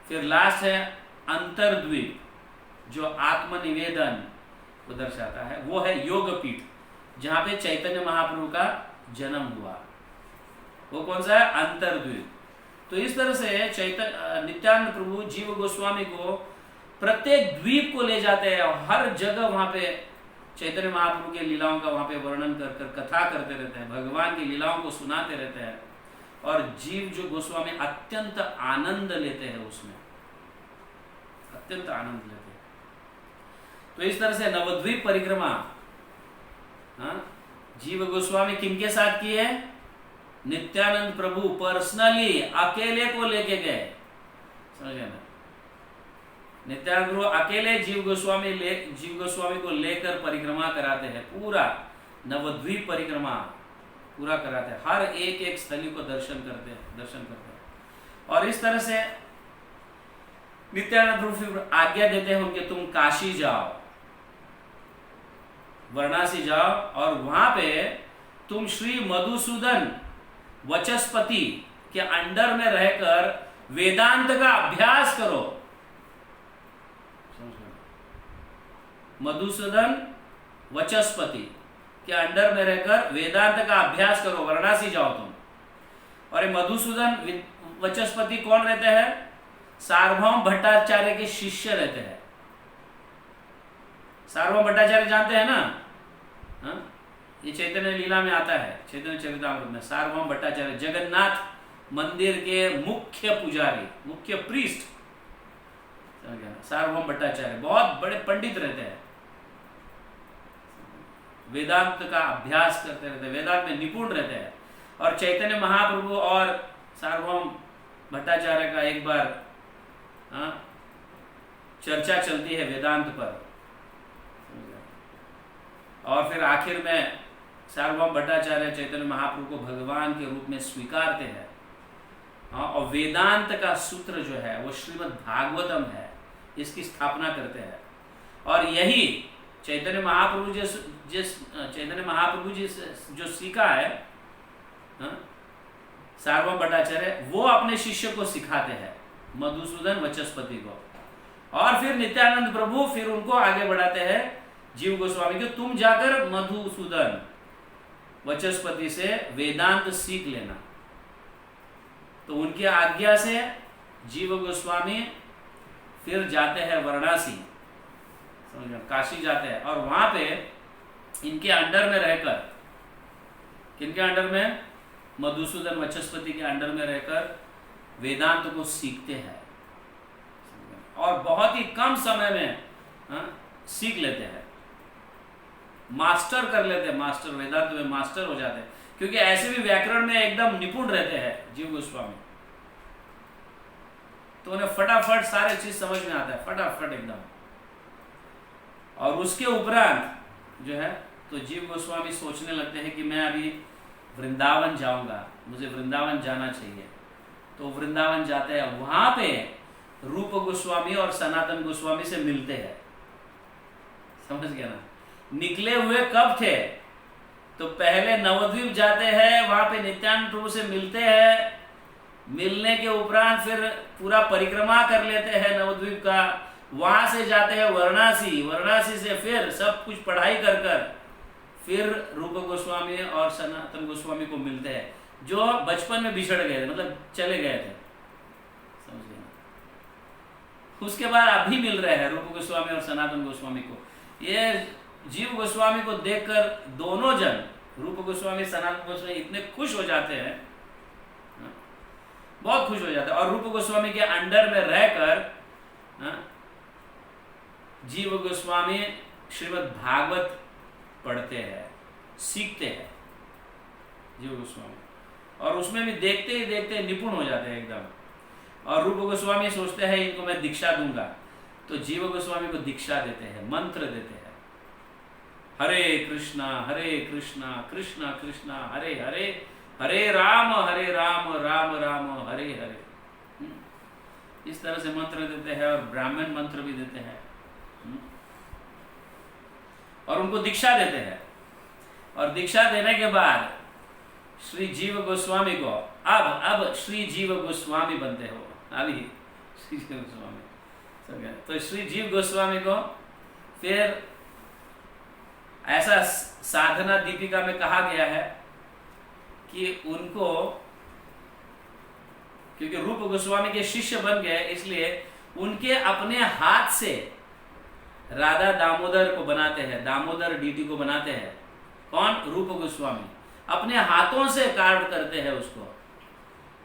S1: फिर लास्ट है अंतरद्वीप, जो आत्मनिवेदन को दर्शाता है, वो है योगपीठ, जहां पे चैतन्य महाप्रभु का जन्म हुआ। वो कौन सा है? अंतरद्वीप। तो इस तरह से नित्यानंद प्रभु जीव गोस्वामी को प्रत्येक द्वीप को ले जाते हैं, और हर जगह वहां पे चैतन्य महाप्रभु के लीलाओं का वहां पे वर्णन कर कथा करते रहते हैं, भगवान की लीलाओं को सुनाते रहते हैं, और जीव जो गोस्वामी अत्यंत आनंद लेते हैं, उसमें अत्यंत आनंद लेते हैं। तो इस तरह से नवद्वीप परिक्रमा जीव गोस्वामी किनके साथ की है? नित्यानंद प्रभु पर्सनली अकेले को लेके गए, समझे ना। नित्यानंद प्रभु अकेले जीव गोस्वामी को लेकर परिक्रमा कराते हैं, पूरा नवद्वीप परिक्रमा पूरा कराते हैं, हर एक स्थली को दर्शन करते हैं। और इस तरह से नित्यानंद प्रभु फिर आज्ञा देते हैं उनके, तुम काशी जाओ, वाराणसी जाओ, और वहां पे तुम श्री मधुसूदन वचस्पति के अंडर में रहकर वेदांत का अभ्यास करो। मधुसूदन वचस्पति के अंडर में रहकर वेदांत का अभ्यास करो, वाराणसी जाओ तुम। और ये मधुसूदन वचस्पति कौन रहते हैं? सार्वभौम भट्टाचार्य के शिष्य रहते हैं। सार्वभौम भट्टाचार्य जानते हैं ना? ये चैतन्य लीला में आता है, चैतन्य चरितामृत में। सार्वभौम भट्टाचार्य जगन्नाथ मंदिर के मुख्य पुजारी, मुख्य प्रीस्ट, सार्वभौम भट्टाचार्य बहुत बड़े पंडित रहते हैं, वेदांत का अभ्यास करते रहते हैं, वेदांत में निपुण रहते हैं। और चैतन्य महाप्रभु और सार्वभौम भट्टाचार्य का एक बार चर्चा चलती है वेदांत पर, और फिर आखिर में सार्वभौम भट्टाचार्य चैतन्य महाप्रभु को भगवान के रूप में स्वीकारते हैं, और वेदांत का सूत्र जो है वो श्रीमद् भागवतम है, इसकी स्थापना करते हैं। और यही चैतन्य महाप्रभु जी जो सीखा है सार्वभौम भट्टाचार्य, वो अपने शिष्य को सिखाते हैं, मधुसूदन वचस्पति को। और फिर नित्यानंद प्रभु फिर उनको आगे बढ़ाते हैं जीव गोस्वामी को, तुम जाकर मधुसूदन वचस्पति से वेदांत सीख लेना। तो उनकी आज्ञा से जीव गोस्वामी फिर जाते हैं वाराणसी, समझ, काशी जाते हैं, और वहां पे इनके अंडर में रहकर, किनके अंडर में? मधुसूदन वचस्पति के अंडर में रहकर वेदांत को सीखते हैं, और बहुत ही कम समय में सीख लेते हैं, मास्टर कर लेते हैं, मास्टर वेदांत में मास्टर हो जाते हैं, क्योंकि ऐसे भी व्याकरण में एकदम निपुण रहते हैं जीव गोस्वामी। तो उन्हें फटाफट सारे चीज समझ में आता है, फटाफट एकदम। और उसके उपरांत जो है, तो जीव गोस्वामी सोचने लगते हैं कि मैं अभी वृंदावन जाऊंगा, मुझे वृंदावन जाना चाहिए। तो वृंदावन जाते हैं, वहां पे रूप गोस्वामी और सनातन गोस्वामी से मिलते हैं, समझ गया ना। निकले हुए कब थे? तो पहले नवद्वीप जाते हैं, वहां पे नित्यानंद प्रभु से मिलते हैं, मिलने के उपरांत फिर पूरा परिक्रमा कर लेते हैं नवद्वीप का, वहां से जाते हैं वाराणसी, वाराणसी से फिर सब कुछ पढ़ाई कर कर फिर रूप गोस्वामी और सनातन गोस्वामी को मिलते हैं, जो बचपन में बिछड़ गए थे, मतलब चले गए थे, समझ गए। उसके बाद अभी मिल रहे हैं रूप गोस्वामी और सनातन गोस्वामी को। ये जीव गोस्वामी को देखकर दोनों जन, रूप गोस्वामी सनातन गोस्वामी, इतने खुश हो जाते हैं, बहुत खुश हो जाते हैं। और रूप गोस्वामी के अंडर में रहकर जीव गोस्वामी श्रीमद् भागवत पढ़ते हैं, सीखते हैं जीव गोस्वामी, और उसमें भी देखते ही देखते निपुण हो जाते हैं एकदम। और रूप गोस्वामी सोचते हैं इनको मैं दीक्षा दूंगा, तो जीव गोस्वामी को दीक्षा देते हैं, मंत्र देते हैं, हरे कृष्णा कृष्णा कृष्णा हरे हरे, हरे राम राम राम हरे हरे। इस तरह से मंत्र देते हैं, और ब्राह्मण मंत्र भी देते हैं, और उनको दीक्षा देते हैं। और दीक्षा देने के बाद श्री जीव गोस्वामी को अब श्री जीव गोस्वामी बनते हो, अभी श्री जीव गोस्वामी। तो श्री जीव गोस्वामी को फिर ऐसा साधना दीपिका में कहा गया है कि उनको, क्योंकि रूप गोस्वामी के शिष्य बन गए, इसलिए उनके अपने हाथ से राधा दामोदर को बनाते हैं, दामोदर डीटी को बनाते हैं। कौन? रूप गोस्वामी अपने हाथों से कार्ड करते हैं उसको,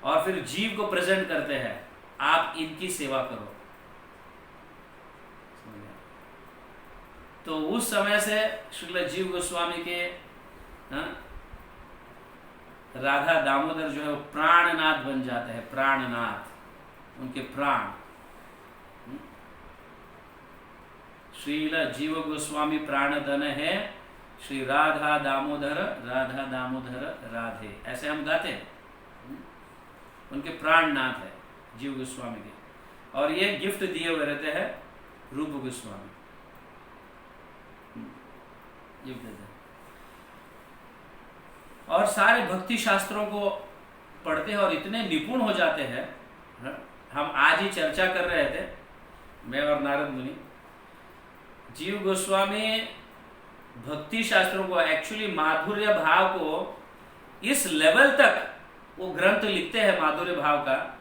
S1: और फिर जीव को प्रेजेंट करते हैं, आप इनकी सेवा करो। तो उस समय से शुक्ल जीव गोस्वामी के राधा दामोदर जो है वो प्राणनाथ बन जाते हैं, प्राणनाथ, उनके प्राण। श्रील जीव गोस्वामी प्राणधन है, श्री राधा दामोदर राधे, ऐसे हम गाते हैं। उनके प्राणनाथ है जीव गोस्वामी के, और ये गिफ्ट दिए हुए रहते हैं रूप गोस्वामी, गिफ्ट देते हैं। और सारे भक्ति शास्त्रों को पढ़ते हैं और इतने निपुण हो जाते हैं। हम आज ही चर्चा कर रहे थे, मैं और नारद मुनि, जीव गोस्वामी भक्ति शास्त्रों को, एक्चुअली माधुर्य भाव को इस लेवल तक वो ग्रंथ लिखते हैं माधुर्य भाव का,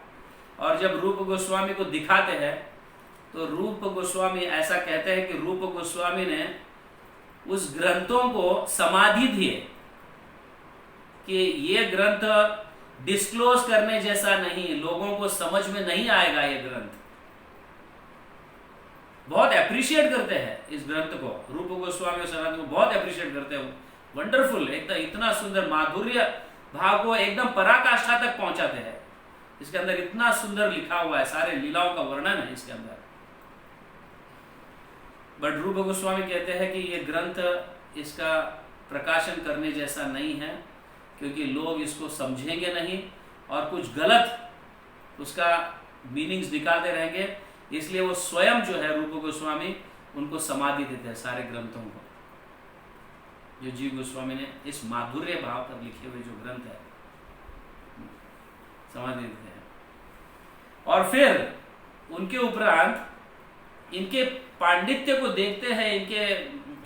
S1: और जब रूप गोस्वामी को दिखाते हैं तो रूप गोस्वामी ऐसा कहते हैं कि रूप गोस्वामी ने उस ग्रंथों को समाधि दिए कि ये ग्रंथ डिस्क्लोज करने जैसा नहीं, लोगों को समझ में नहीं आएगा ये ग्रंथ। बहुत अप्रिशिएट करते हैं इस ग्रंथ को, रूप गोस्वामी और सनातन को बहुत अप्रिशिएट करते हैं। वंडरफुल, एकदम इतना सुंदर माधुर्य भाव को एकदम पराकाष्ठा तक पहुंचाते हैं। इसके अंदर इतना सुंदर लिखा हुआ है, सारे लीलाओं का वर्णन है इसके अंदर। बट रूप गोस्वामी कहते हैं कि ये ग्रंथ, इसका प्रकाशन करने जैसा नहीं है, क्योंकि लोग इसको समझेंगे नहीं और कुछ गलत उसका मीनिंग्स निकालते रहेंगे, इसलिए वो स्वयं जो है रूप गोस्वामी उनको समाधि देते हैं सारे ग्रंथों को, जो जीव गोस्वामी ने इस माधुर्य भाव पर लिखे हुए जो ग्रंथ है समाधि देते हैं। और फिर उनके उपरांत इनके पांडित्य को देखते हैं, इनके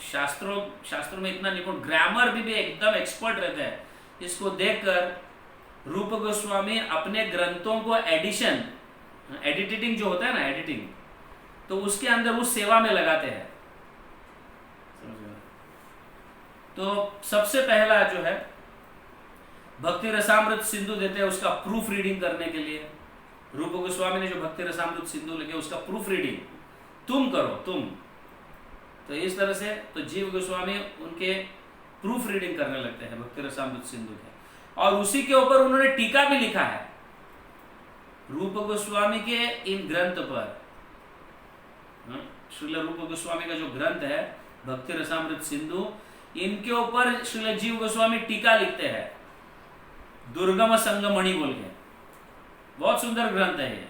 S1: शास्त्रों में इतना निपुण, ग्रामर भी एकदम एक्सपर्ट रहते हैं। इसको देखकर रूप गोस्वामी अपने ग्रंथों को एडिटिंग जो होता है ना, एडिटिंग, तो उसके अंदर उस सेवा में लगाते हैं। तो सबसे पहला जो है भक्ति रसामृत सिंधु देते हैं उसका प्रूफ रीडिंग करने के लिए। रूप गोस्वामी ने जो भक्ति रसामृत सिंधु लिखे उसका प्रूफ रीडिंग तुम करो, तुम। तो इस तरह से तो जीव गोस्वामी उनके प्रूफ रीडिंग करने लगते हैं भक्ति रसामृत सिंधु के, और उसी के ऊपर उन्होंने टीका भी लिखा है रूप गोस्वामी के इन ग्रंथ पर। श्रील रूप गोस्वामी का जो ग्रंथ है भक्ति रसामृत सिंधु, इनके ऊपर श्रील जीव गोस्वामी टीका लिखते हैं, दुर्गम संगमणि बोल के। बहुत सुंदर ग्रंथ है ये।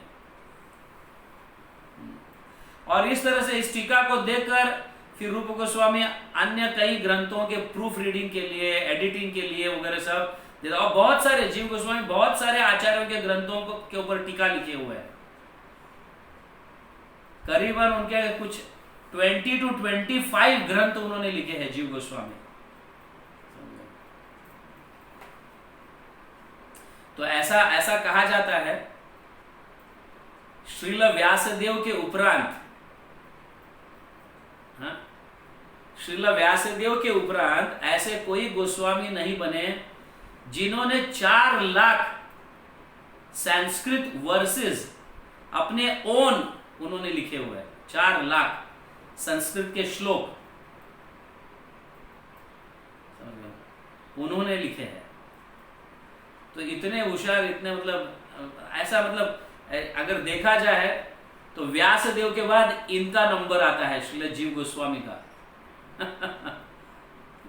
S1: और इस तरह से इस टीका को देखकर फिर रूप गोस्वामी अन्य कई ग्रंथों के प्रूफ रीडिंग के लिए, एडिटिंग के लिए वगैरह सब देता। और बहुत सारे जीव गोस्वामी बहुत सारे आचार्यों के ग्रंथों के ऊपर टीका लिखे हुए हैं। करीबन उनके कुछ 20 to 25 ग्रंथ उन्होंने लिखे हैं जीव गोस्वामी। तो ऐसा कहा जाता है श्रील व्यासदेव के उपरांत, श्रील व्यासदेव के उपरांत ऐसे कोई गोस्वामी नहीं बने जिन्होंने 4 लाख संस्कृत वर्सेस अपने ओन उन्होंने लिखे हुए हैं। 4 लाख संस्कृत के श्लोक उन्होंने लिखे हैं। तो इतने होशियार, इतने मतलब ऐसा, मतलब अगर देखा जाए तो व्यासदेव के बाद इनका नंबर आता है, श्रील जीव गोस्वामी का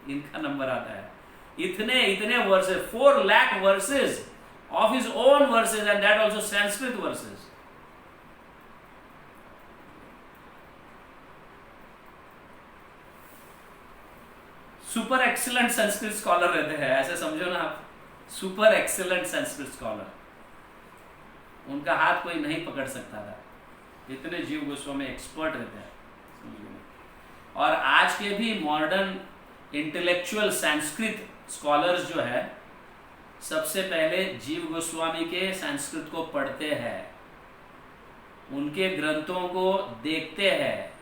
S1: इनका नंबर आता है। इतने versus, 4 lakh versus of his own versus, and that also Sanskrit versus. Super excellent Sanskrit scholar रहते हैं, ऐसे समझो ना आप, सुपर एक्सीलेंट संस्कृत स्कॉलर। उनका हाथ कोई नहीं पकड़ सकता था, इतने जीव गोस्वामी एक्सपर्ट रहते हैं। और आज के भी मॉडर्न इंटेलेक्चुअल संस्कृत स्कॉलर्स जो है, सबसे पहले जीव गोस्वामी के संस्कृत को पढ़ते हैं, उनके ग्रंथों को देखते हैं,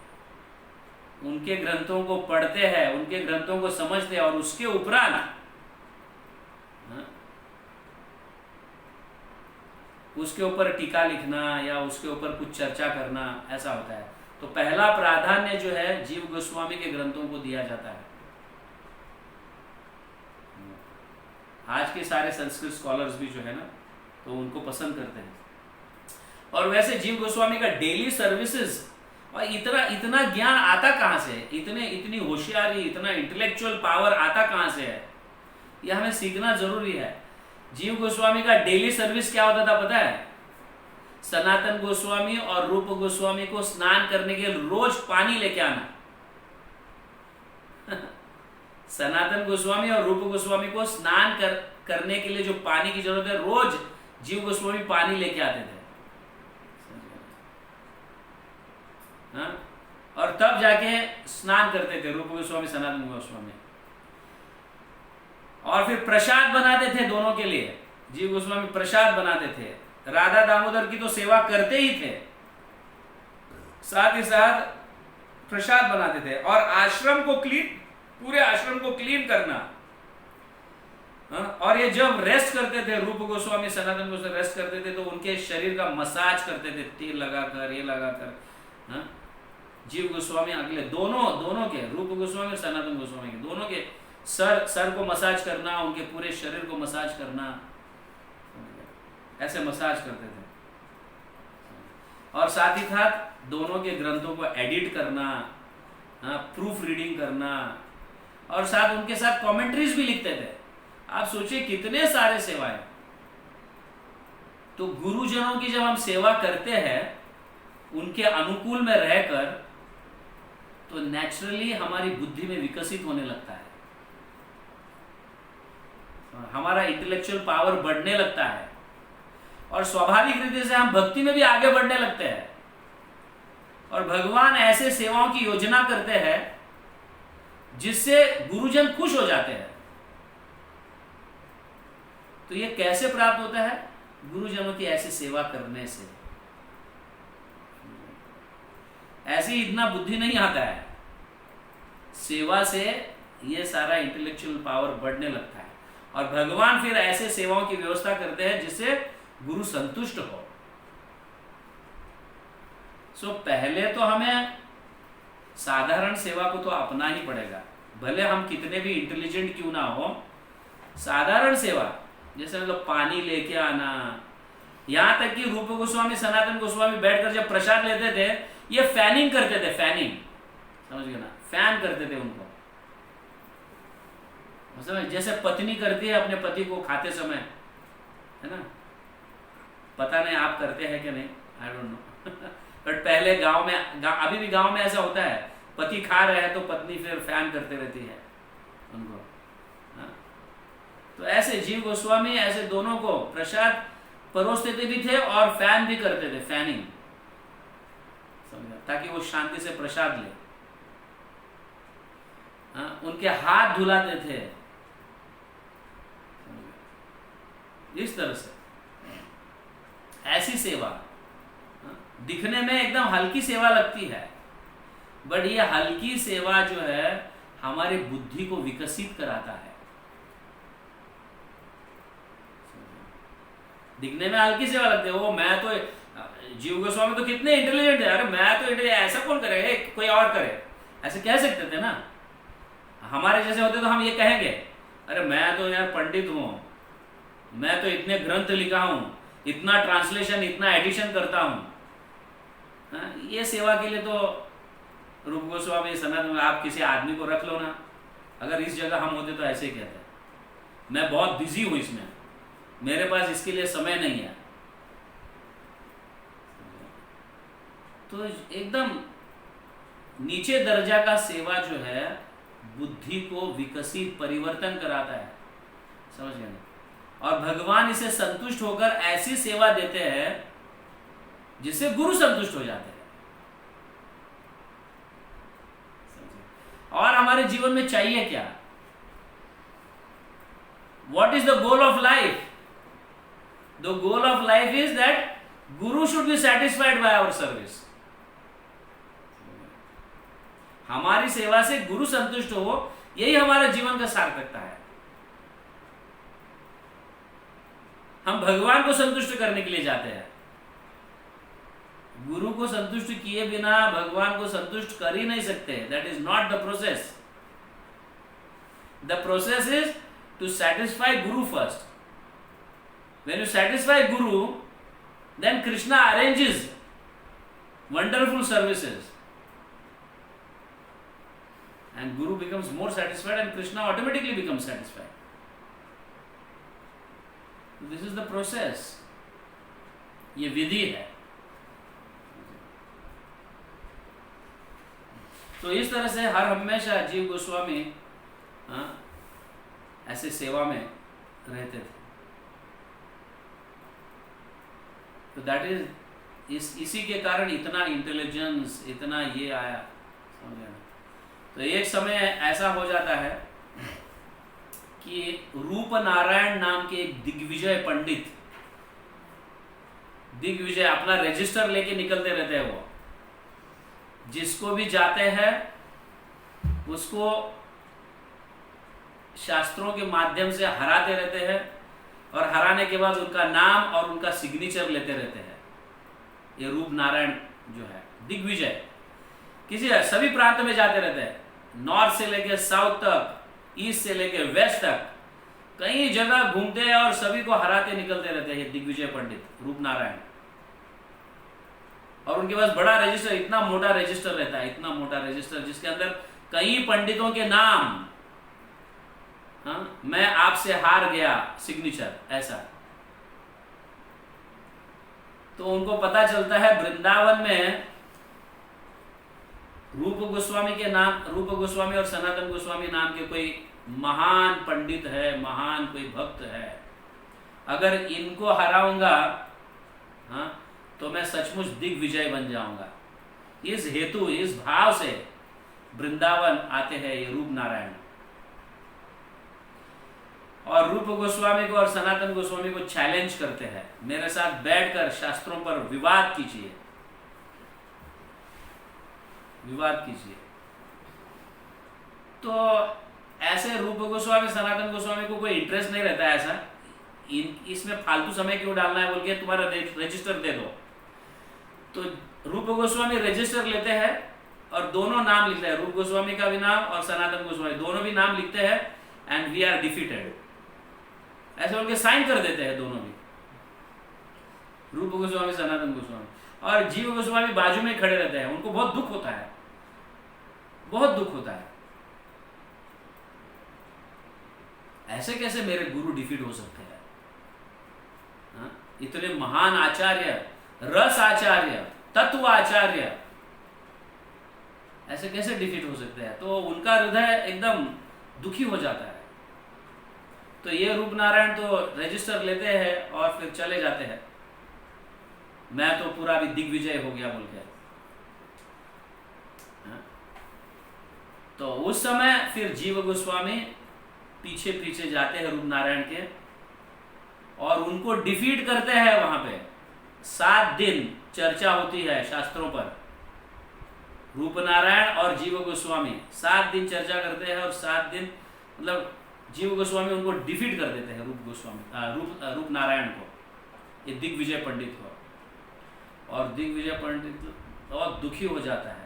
S1: उनके ग्रंथों को पढ़ते हैं, उनके ग्रंथों को समझते हैं, और उसके उपरांत उसके ऊपर टीका लिखना या उसके ऊपर कुछ चर्चा करना, ऐसा होता है। तो पहला प्राधान्य जो है जीव गोस्वामी के ग्रंथों को दिया जाता है। आज के सारे संस्कृत स्कॉलर्स भी जो है ना, तो उनको पसंद करते हैं। और वैसे जीव गोस्वामी का डेली सर्विसेज, और इतना ज्ञान आता कहाँ से, इतनी होशियारी, इतना इंटेलेक्चुअल पावर आता कहाँ से है, यह हमें सीखना जरूरी है। जीव गोस्वामी का डेली सर्विस क्या होता था पता है? सनातन गोस्वामी और रूप गोस्वामी को स्नान करने के लिए रोज पानी लेके आना सनातन गोस्वामी और रूप गोस्वामी को स्नान करने के लिए जो पानी की जरूरत है, रोज जीव गोस्वामी पानी लेके आते थे। हाँ? और तब जाके स्नान करते थे रूप गोस्वामी, सनातन गोस्वामी। और फिर प्रसाद बनाते थे दोनों के लिए, जीव गोस्वामी प्रसाद बनाते थे। राधा दामोदर की तो सेवा करते ही थे, साथ ही साथ प्रसाद बनाते थे। और आश्रम को पूरे आश्रम को क्लीन करना। और ये जब रेस्ट करते थे, रूप गोस्वामी सनातन गोस्वामी रेस्ट करते थे, तो उनके शरीर का मसाज करते थे, तेल लगाकर, ये लगाकर। जीव गोस्वामी अगले दोनों के, रूप गोस्वामी और सनातन गोस्वामी के दोनों के सर को मसाज करना, उनके पूरे शरीर को मसाज करना, ऐसे मसाज करते थे। और साथ ही साथ दोनों के ग्रंथों को एडिट करना, प्रूफ रीडिंग करना, और साथ उनके साथ कमेंट्रीज भी लिखते थे। आप सोचिए कितने सारे सेवाएं। तो गुरुजनों की जब हम सेवा करते हैं उनके अनुकूल में रहकर, तो नेचुरली हमारी बुद्धि में विकसित होने लगता है, हमारा इंटेलेक्चुअल पावर बढ़ने लगता है, और स्वाभाविक रीति से हम भक्ति में भी आगे बढ़ने लगते हैं। और भगवान ऐसे सेवाओं की योजना करते हैं जिससे गुरुजन खुश हो जाते हैं। तो ये कैसे प्राप्त होता है? गुरुजनों की ऐसी सेवा करने से। ऐसे ही इतना बुद्धि नहीं आता है, सेवा से ये सारा इंटेलेक्चुअल पावर बढ़ने लगता है। और भगवान फिर ऐसे सेवाओं की व्यवस्था करते हैं जिससे गुरु संतुष्ट हो। सो पहले तो हमें साधारण सेवा को तो अपना ही पड़ेगा, भले हम कितने भी इंटेलिजेंट क्यों ना हो। साधारण सेवा जैसे मतलब पानी लेके आना, यहां तक कि रूप गोस्वामी सनातन गोस्वामी बैठकर जब प्रसाद लेते थे, ये फैनिंग करते थे, फैनिंग, समझ गए ना, फैन करते थे उनको, मतलब जैसे पत्नी करती है अपने पति को खाते समय, है ना। पता नहीं आप करते हैं कि नहीं, आई डोंट नो बट पहले गांव में, अभी भी गांव में ऐसा होता है, पति खा रहे हैं तो पत्नी फिर फैन करते रहती है उनको। हाँ? तो ऐसे जीव गोस्वामी ऐसे दोनों को प्रसाद परोसते भी थे और फैन भी करते थे, फैनिंग, समझा, ताकि वो शांति से प्रसाद ले। हाँ? उनके हाथ धुलाते थे, इस तरह से ऐसी सेवा। दिखने में एकदम हल्की सेवा लगती है, बट ये हल्की सेवा जो है हमारी बुद्धि को विकसित कराता है। दिखने में हल्की सेवा लगती है, वो मैं तो जीव गोस्वामी तो कितने इंटेलिजेंट है, अरे मैं तो इंटेलिजेंट, ऐसा कौन करेगा, कोई और करे, ऐसे कह सकते थे ना। हमारे जैसे होते तो हम ये कहेंगे, अरे मैं तो यार पंडित हूं, मैं तो इतने ग्रंथ लिखा हूं, इतना ट्रांसलेशन, इतना एडिशन करता हूं। ये सेवा के लिए तो रूप गोस्वामी, सनातन, आप किसी आदमी को रख लो ना, अगर इस जगह हम होते तो ऐसे ही कहते, मैं बहुत बिजी हूं इसमें, मेरे पास इसके लिए समय नहीं है। तो एकदम नीचे दर्जा का सेवा जो है बुद्धि को विकसित, परिवर्तन कराता है, समझ गए ना। और भगवान इसे संतुष्ट होकर ऐसी सेवा देते हैं जिससे गुरु संतुष्ट हो जाते हैं। और हमारे जीवन में चाहिए क्या? What is the goal of life? The goal of life is that Guru should be satisfied by our service. हमारी सेवा से गुरु संतुष्ट हो, यही हमारा जीवन का सार्थकता है। हम भगवान को संतुष्ट करने के लिए जाते हैं, गुरु को संतुष्ट किए बिना भगवान को संतुष्ट कर ही नहीं सकते। That is not the process. The process is to satisfy guru first. When you satisfy guru, then Krishna arranges wonderful services and Guru becomes more satisfied and Krishna automatically becomes satisfied. This is the process. ये विधि है। तो इस तरह से हर हमेशा जीव गोस्वामी ऐसे सेवा में रहते थे। तो दैट इज इसी के कारण इतना इंटेलिजेंस, इतना ये आया, समझ गए। तो एक समय ऐसा हो जाता है कि रूप नारायण नाम के एक दिग्विजय पंडित, दिग्विजय अपना रजिस्टर लेके निकलते रहते हैं, वो जिसको भी जाते हैं उसको शास्त्रों के माध्यम से हराते रहते हैं, और हराने के बाद उनका नाम और उनका सिग्नेचर लेते रहते हैं। ये रूप नारायण जो है दिग्विजय किसी सभी प्रांत में जाते रहते हैं, नॉर्थ से लेके साउथ तक, ईस्ट से लेके वेस्ट तक, कई जगह घूमते हैं और सभी को हराते निकलते रहते हैं ये दिग्विजय पंडित रूप नारायण। और उनके पास बड़ा रजिस्टर, इतना मोटा रजिस्टर रहता है, इतना मोटा रजिस्टर जिसके अंदर कई पंडितों के नाम, मैं आपसे हार गया सिग्नेचर, ऐसा। तो उनको पता चलता है वृंदावन में रूप गोस्वामी के नाम, रूप गोस्वामी और सनातन गोस्वामी नाम के कोई महान पंडित है, महान कोई भक्त है, अगर इनको हराऊंगा तो मैं सचमुच दिग्विजय बन जाऊंगा। इस हेतु, इस भाव से वृंदावन आते हैं ये रूप नारायण, और रूप गोस्वामी को और सनातन गोस्वामी को चैलेंज करते हैं, मेरे साथ बैठकर शास्त्रों पर विवाद कीजिए, विवाद कीजिए। तो ऐसे रूप गोस्वामी, सनातन गोस्वामी को कोई इंटरेस्ट नहीं रहता है ऐसा, इसमें फालतू समय क्यों डालना है बोल के तुम्हारा रजिस्टर दे दो। तो रूप गोस्वामी रजिस्टर लेते हैं और दोनों नाम लिखते हैं, रूप गोस्वामी का भी नाम और सनातन गोस्वामी दोनों भी नाम लिखते हैं, एंड वी आर डिफीटेड, ऐसे बोल के साइन कर देते हैं दोनों भी, रूप गोस्वामी, सनातन गोस्वामी। और जीव गोस्वामी बाजू में खड़े रहते हैं, उनको बहुत दुख होता है, बहुत दुख होता है, ऐसे कैसे मेरे गुरु डिफीट हो सकते हैं? इतने महान आचार्य, रस आचार्य, तत्व आचार्य, ऐसे कैसे डिफीट हो सकते हैं? तो उनका हृदय एकदम दुखी हो जाता है। तो ये रूप नारायण तो रजिस्टर लेते हैं और फिर चले जाते हैं, मैं तो पूरा भी दिग्विजय हो गया बोल के। तो उस समय फिर जीव गोस्वामी पीछे पीछे जाते हैं रूप नारायण के और उनको डिफीट करते हैं। वहां पे 7 दिन चर्चा होती है शास्त्रों पर। रूप नारायण और जीव गोस्वामी 7 दिन चर्चा करते हैं और 7 दिन मतलब जीव गोस्वामी उनको डिफीट कर देते हैं, रूप गोस्वामी रूप नारायण को, ये दिग्विजय पंडित को। और दिग्विजय पंडित बहुत दुखी हो जाता है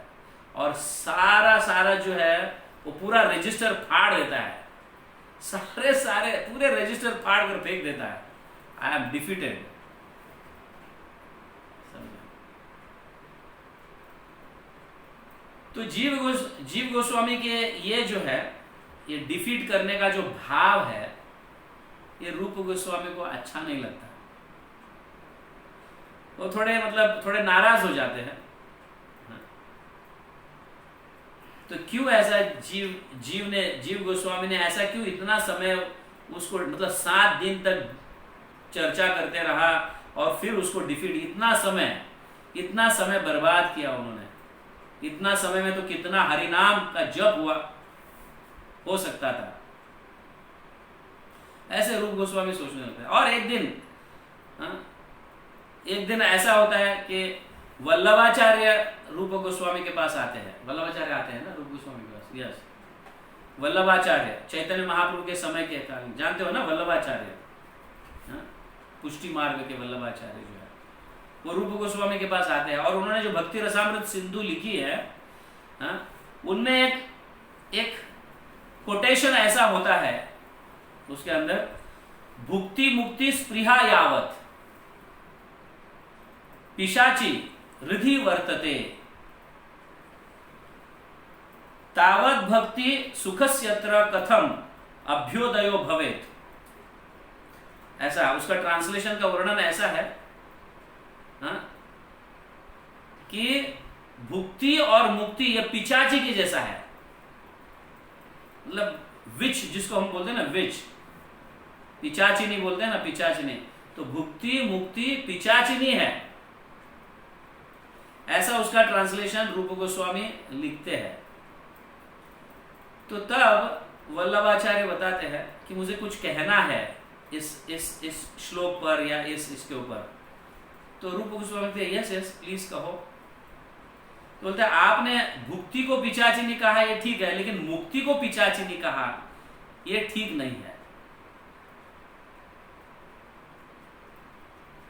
S1: और सारा जो है वो पूरा रजिस्टर फाड़ देता है, सारे पूरे रजिस्टर फाड़ कर फेंक देता है। I am defeated. तो जीव गोस्वामी के ये जो है, ये डिफीट करने का जो भाव है, ये रूप गोस्वामी को अच्छा नहीं लगता। वो थोड़े नाराज हो जाते हैं। तो क्यों ऐसा जीव गोस्वामी ने ऐसा क्यों इतना समय उसको मतलब 7 दिन तक चर्चा करते रहा और फिर उसको डिफीट, इतना समय बर्बाद किया उन्होंने। इतना समय में तो कितना हरिनाम का जप हो सकता था। ऐसे रूप गोस्वामी सोचने लगते हैं। और एक दिन ऐसा होता है कि वल्लभाचार्य रूप गोस्वामी के पास आते हैं। वल्लभाचार्य आते हैं ना रूप गोस्वामी के पास। यस, वल्लभाचार्य चैतन्य महाप्रभु के समय के कारण, जानते हो ना वल्लभाचार्य, पुष्टि मार्ग के वल्लभाचार्य जो है, वो रूप गोस्वामी के पास आते हैं। और उन्होंने जो भक्ति रसामृत सिंधु लिखी है, उनमें एक कोटेशन ऐसा होता है उसके अंदर, भुक्ति मुक्ति स्पृहा यावत पिशाची हृदि वर्तते तावत भक्ति सुखस्यत्र कथम अभ्योदयो भवेत। ऐसा उसका ट्रांसलेशन का वर्णन ऐसा है कि भुक्ति और मुक्ति ये पिचाची के जैसा है। मतलब विच जिसको हम बोलते हैं ना, विच, पिचाचिनी बोलते हैं ना, पिचाचिनी। तो भुक्ति मुक्ति पिचाचिनी है, ऐसा उसका ट्रांसलेशन रूप गोस्वामी लिखते हैं। तो तब वल्लभाचार्य बताते हैं कि मुझे कुछ कहना है इस श्लोक पर या इसके ऊपर। तो रूप गोस्वामी कहते हैं यस प्लीज कहो। तो बोलते हैं आपने भुक्ति को पिचाचिनी कहा ये ठीक है, लेकिन मुक्ति को पिचाचिनी कहा ये ठीक नहीं है,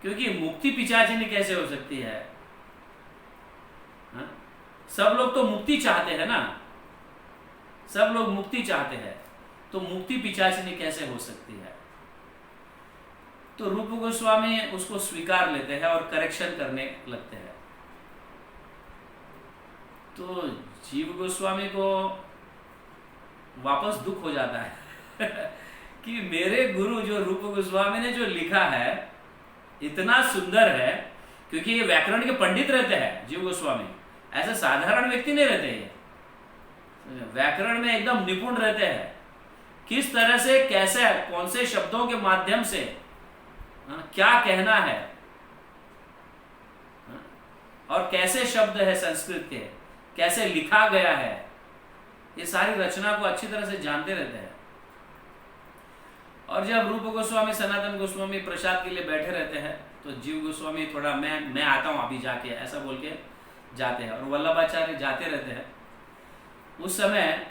S1: क्योंकि मुक्ति पिचाचिनी कैसे हो सकती है? सब लोग तो मुक्ति चाहते हैं ना, सब लोग मुक्ति चाहते हैं, तो मुक्ति पिचाचिनी कैसे हो सकती है? तो रूप गोस्वामी उसको स्वीकार लेते हैं और करेक्शन करने लगते हैं। तो जीव गोस्वामी को वापस दुख हो जाता है कि मेरे गुरु जो रूप गोस्वामी ने जो लिखा है इतना सुंदर है, क्योंकि ये व्याकरण के पंडित रहते हैं जीव गोस्वामी, ऐसे साधारण व्यक्ति नहीं रहते, ये व्याकरण में एकदम निपुण रहते हैं। किस तरह से कैसे कौन से शब्दों के माध्यम से क्या कहना है और कैसे शब्द है संस्कृत के, कैसे लिखा गया है, ये सारी रचना को अच्छी तरह से जानते रहते हैं। और जब रूप गोस्वामी सनातन गोस्वामी प्रसाद के लिए बैठे रहते हैं तो जीव गोस्वामी थोड़ा मैं आता हूँ अभी जाके, ऐसा बोल के जाते हैं। और वल्लभाचार्य जाते रहते हैं। उस समय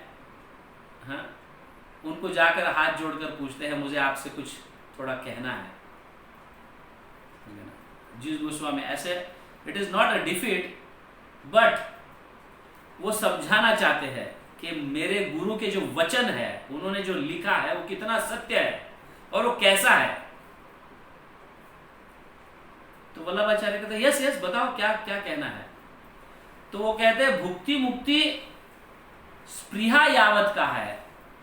S1: उनको जाकर हाथ जोड़कर पूछते हैं मुझे आपसे कुछ थोड़ा कहना है। जीव गोस्वामी ऐसे, it is not a defeat, but वो समझाना चाहते हैं कि मेरे गुरु के जो वचन है, उन्होंने जो लिखा है वो कितना सत्य है और वो कैसा है। तो वल्लभाचार्य कहते हैं यस बताओ क्या क्या कहना है। तो वो कहते हैं भुक्ति मुक्ति स्पृहा यावत का है।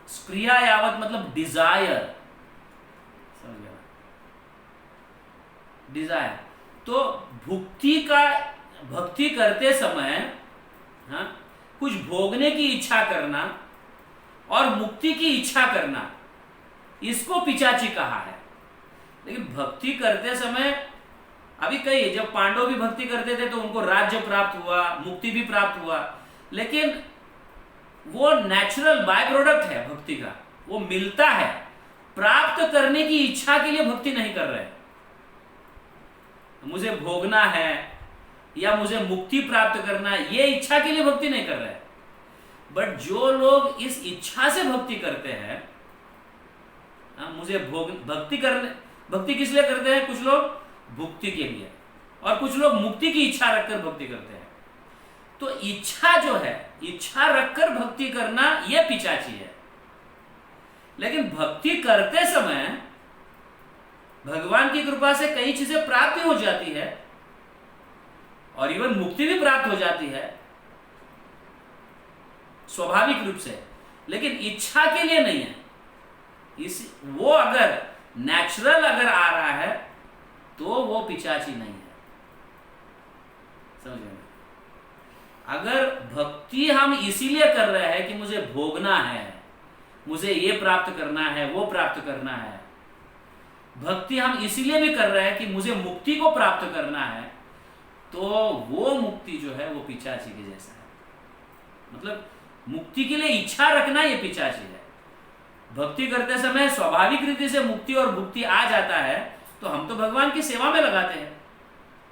S1: स्पृहा यावत मतलब डिजायर, समझ गया, डिजायर। तो भक्ति करते समय कुछ भोगने की इच्छा करना और मुक्ति की इच्छा करना, इसको पिशाची कहा है। लेकिन भक्ति करते समय अभी कई, जब पांडव भी भक्ति करते थे तो उनको राज्य प्राप्त हुआ, मुक्ति भी प्राप्त हुआ, लेकिन वो नेचुरल बाय प्रोडक्ट है भक्ति का, वो मिलता है। प्राप्त करने की इच्छा के लिए भक्ति नहीं कर रहे, मुझे भोगना है या मुझे मुक्ति प्राप्त करना है, ये इच्छा के लिए भक्ति नहीं कर रहे। बट जो लोग इस इच्छा से भक्ति करते हैं, मुझे भक्ति किस लिए करते हैं? कुछ लोग भुक्ति के लिए और कुछ लोग मुक्ति की इच्छा रखकर भक्ति करते हैं। तो इच्छा जो है, इच्छा रखकर भक्ति करना, यह पिशाची है। लेकिन भक्ति करते समय भगवान की कृपा से कई चीजें प्राप्ति हो जाती है और इवन मुक्ति भी प्राप्त हो जाती है स्वाभाविक रूप से, लेकिन इच्छा के लिए नहीं है। वो अगर नेचुरल अगर आ रहा है तो वो पिशाची नहीं है, समझ गए? अगर भक्ति हम इसीलिए कर रहे हैं कि मुझे भोगना है, मुझे ये प्राप्त करना है, वो प्राप्त करना है, भक्ति हम इसीलिए भी कर रहे हैं कि मुझे मुक्ति को प्राप्त करना है, तो वो मुक्ति जो है वो पिशाची के जैसा है। मतलब मुक्ति के लिए इच्छा रखना ये पिशाची है। भक्ति करते समय स्वाभाविक रीति से मुक्ति और भुक्ति आ जाता है तो हम तो भगवान की सेवा में लगाते हैं,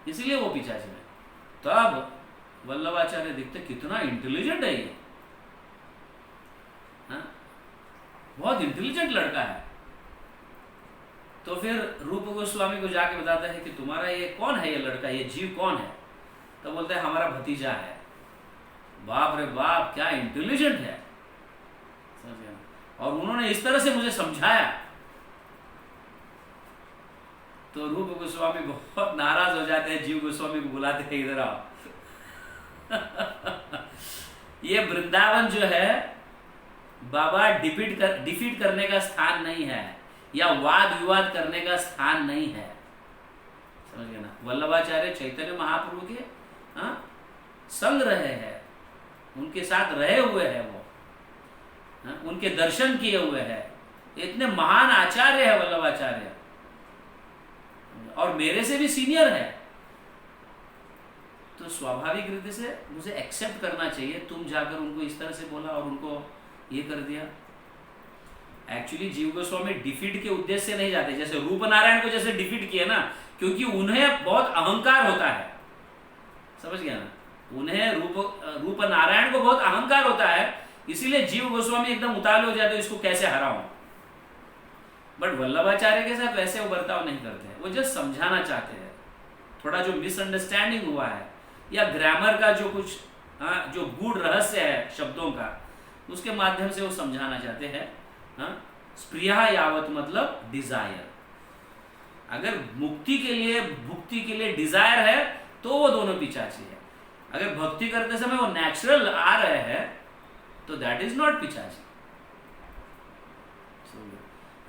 S1: इसलिए वो पिशाची है। तब वल्लभाचार्य दिखते कितना इंटेलिजेंट है ये, बहुत इंटेलिजेंट लड़का है। तो फिर रूप गोस्वामी को जाके बताता है कि तुम्हारा ये कौन है, ये लड़का, ये जीव कौन है? तो बोलता है हमारा भतीजा है। बाप रे बाप, क्या इंटेलिजेंट है, समझ गया? और उन्होंने इस तरह से मुझे समझाया। तो रूप गोस्वामी बहुत नाराज हो जाते हैं, जीव गोस्वामी को बुलाते हैं, इधर आओ। ये वृंदावन जो है बाबा डिफीट करने का स्थान नहीं है या वाद विवाद करने का स्थान नहीं है, समझ गए ना? वल्लभाचार्य चैतन्य महाप्रभु के संग रहे हैं, उनके साथ रहे हुए हैं, वो उनके दर्शन किए हुए हैं। इतने महान आचार्य है वल्लभाचार्य, और मेरे से भी सीनियर है। तो स्वाभाविक रीति से मुझे एक्सेप्ट करना चाहिए। तुम जाकर उनको इस तरह से बोला और उनको ये कर दिया। एक्चुअली जीव गोस्वामी डिफीट के उद्देश्य से नहीं जाते, जैसे रूप नारायण को जैसे डिफीट किया ना, क्योंकि उन्हें बहुत अहंकार होता है, समझ गया ना? उन्हें रूप नारायण को बहुत अहंकार होता है, इसीलिए जीव गोस्वामी एकदम उतावले हो जाते, इसको कैसे हराऊं। बट वल्लभाचार्य के साथ वैसे वो बर्ताव नहीं करते हैं, वो जस्ट समझाना चाहते हैं। थोड़ा जो मिसअंडरस्टैंडिंग हुआ है या ग्रामर का जो कुछ जो गूढ़ रहस्य है शब्दों का, उसके माध्यम से वो समझाना चाहते हैं। स्प्रिया यावत मतलब डिजायर। अगर मुक्ति के लिए भुक्ति के लिए डिजायर है तो वो दोनों पिशाची है। अगर भक्ति करते समय वो नेचुरल आ रहे हैं तो दैट इज नॉट पिशाची।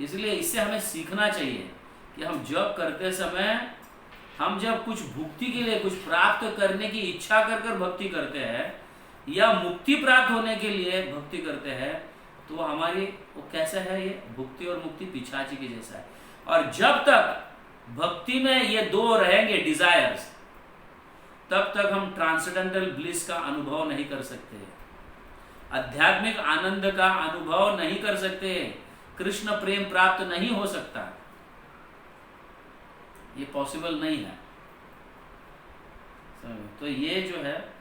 S1: इसलिए इससे हमें सीखना चाहिए कि हम जब करते समय, हम जब कुछ भुक्ति के लिए, कुछ प्राप्त करने की इच्छा कर कर भक्ति करते हैं या मुक्ति प्राप्त होने के लिए भक्ति करते हैं, तो हमारी वो कैसा है, ये भुक्ति और मुक्ति पिशाची के जैसा है। और जब तक भक्ति में ये दो रहेंगे डिजायर्स, तब तक हम ट्रांसेंडेंटल ब्लिस का अनुभव नहीं कर सकते, आध्यात्मिक आनंद का अनुभव नहीं कर सकते, कृष्ण प्रेम प्राप्त नहीं हो सकता, ये पॉसिबल नहीं है। तो ये जो है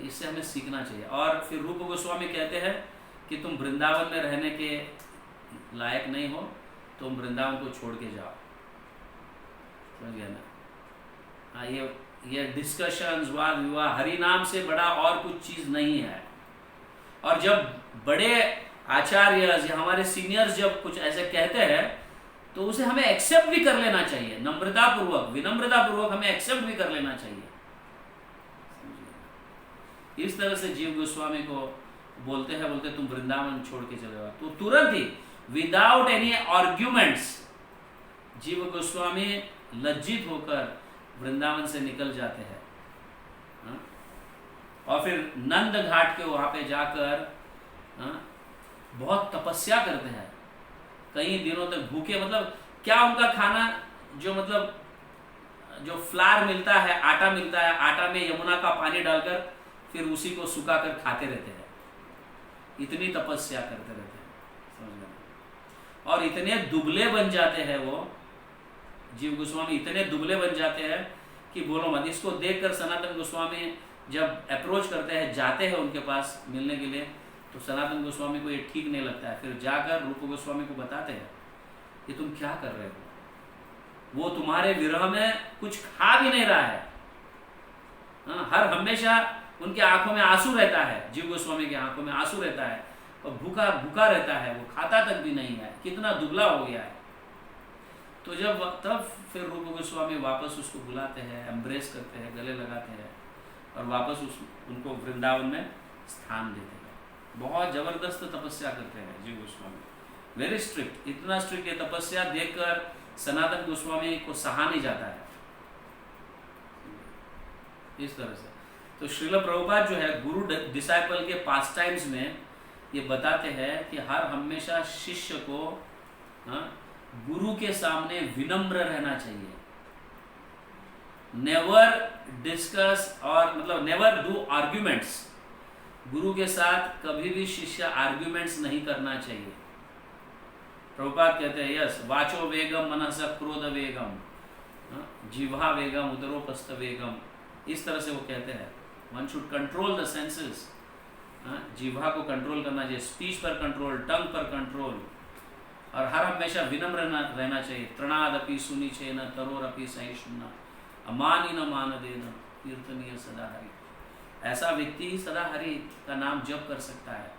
S1: इससे हमें सीखना चाहिए। और फिर रूप गोस्वामी कहते हैं कि तुम वृंदावन में रहने के लायक नहीं हो, तुम वृंदावन को छोड़ के जाओ, समझ गया ना? हाँ, ये डिस्कशंस, वाद विवाद, हरि नाम से बड़ा और कुछ चीज नहीं है। और जब बड़े आचार्य या हमारे सीनियर्स जब कुछ ऐसे कहते हैं तो उसे हमें एक्सेप्ट भी कर लेना चाहिए, नम्रता पूर्वक, विनम्रता पूर्वक हमें एक्सेप्ट भी कर लेना चाहिए। इस तरह से जीव गोस्वामी को बोलते तुम वृंदावन छोड़ के चले जाओ, तो तुरंत ही विदाउट एनी आर्ग्यूमेंट्स जीव गोस्वामी लज्जित होकर वृंदावन से निकल जाते हैं। और फिर नंद घाट के वहाँ पे जाकर बहुत तपस्या करते हैं, कई दिनों तक भूखे। मतलब क्या उनका खाना, जो मतलब जो फ्लार मिलता है, आटा मिलता है, आटा में यमुना का पानी डालकर फिर उसी को सुखा कर खाते रहते हैं। इतनी तपस्या करते रहते हैं, समझ गए। और इतने दुबले बन जाते हैं वो जीव गोस्वामी, इतने दुबले बन जाते हैं कि बोलो मत। इसको देखकर सनातन गोस्वामी जब अप्रोच करते हैं, जाते हैं उनके पास मिलने के लिए, तो सनातन गोस्वामी को ये ठीक नहीं लगता है। फिर जाकर रूप गोस्वामी को बताते हैं, ये तुम क्या कर रहे हो, वो तुम्हारे विरह में कुछ खा भी नहीं रहा है। हर हमेशा उनके आंखों में आंसू रहता है, जीव गोस्वामी के आंखों में आंसू रहता है, और भूखा भूखा रहता है, वो खाता तक भी नहीं है, कितना दुबला हो गया है। तो तब फिर रूप गोस्वामी वापस उसको बुलाते हैं, एम्ब्रेस करते हैं, गले लगाते हैं, और वापस उनको वृंदावन में स्थान देते हैं। बहुत जबरदस्त तपस्या करते हैं जीव गोस्वामी, वेरी स्ट्रिक्ट, इतना स्ट्रिक्ट। ये तपस्या देखकर सनातन गोस्वामी को सहा नहीं जाता है, इस तरह से। तो श्रील प्रभुपाद जो है गुरु डिसाइपल के पास टाइम्स में ये बताते हैं कि हर हमेशा शिष्य को गुरु के सामने विनम्र रहना चाहिए। नेवर डिस्कस, और मतलब नेवर डू आर्ग्यूमेंट्स। गुरु के साथ कभी भी शिष्य आर्ग्यूमेंट्स नहीं करना चाहिए। प्रभुपाद कहते हैं यस, वाचो वेगम मनस क्रोध वेगम, जिह्वा वेगम उदरोपस्थ वेगम, इस तरह से वो कहते हैं। One should control the senses, जिह्वा को कंट्रोल करना चाहिए, स्पीच पर कंट्रोल, टंग पर कंट्रोल, और हर हमेशा विनम्र रहना चाहिए। तृणादपि सुनिचेन तरोरपि सहिष्णुना, अमानी न मान देना, कीर्तनीय सदा हरि। ऐसा व्यक्ति ही सदा हरि का नाम जप कर सकता है,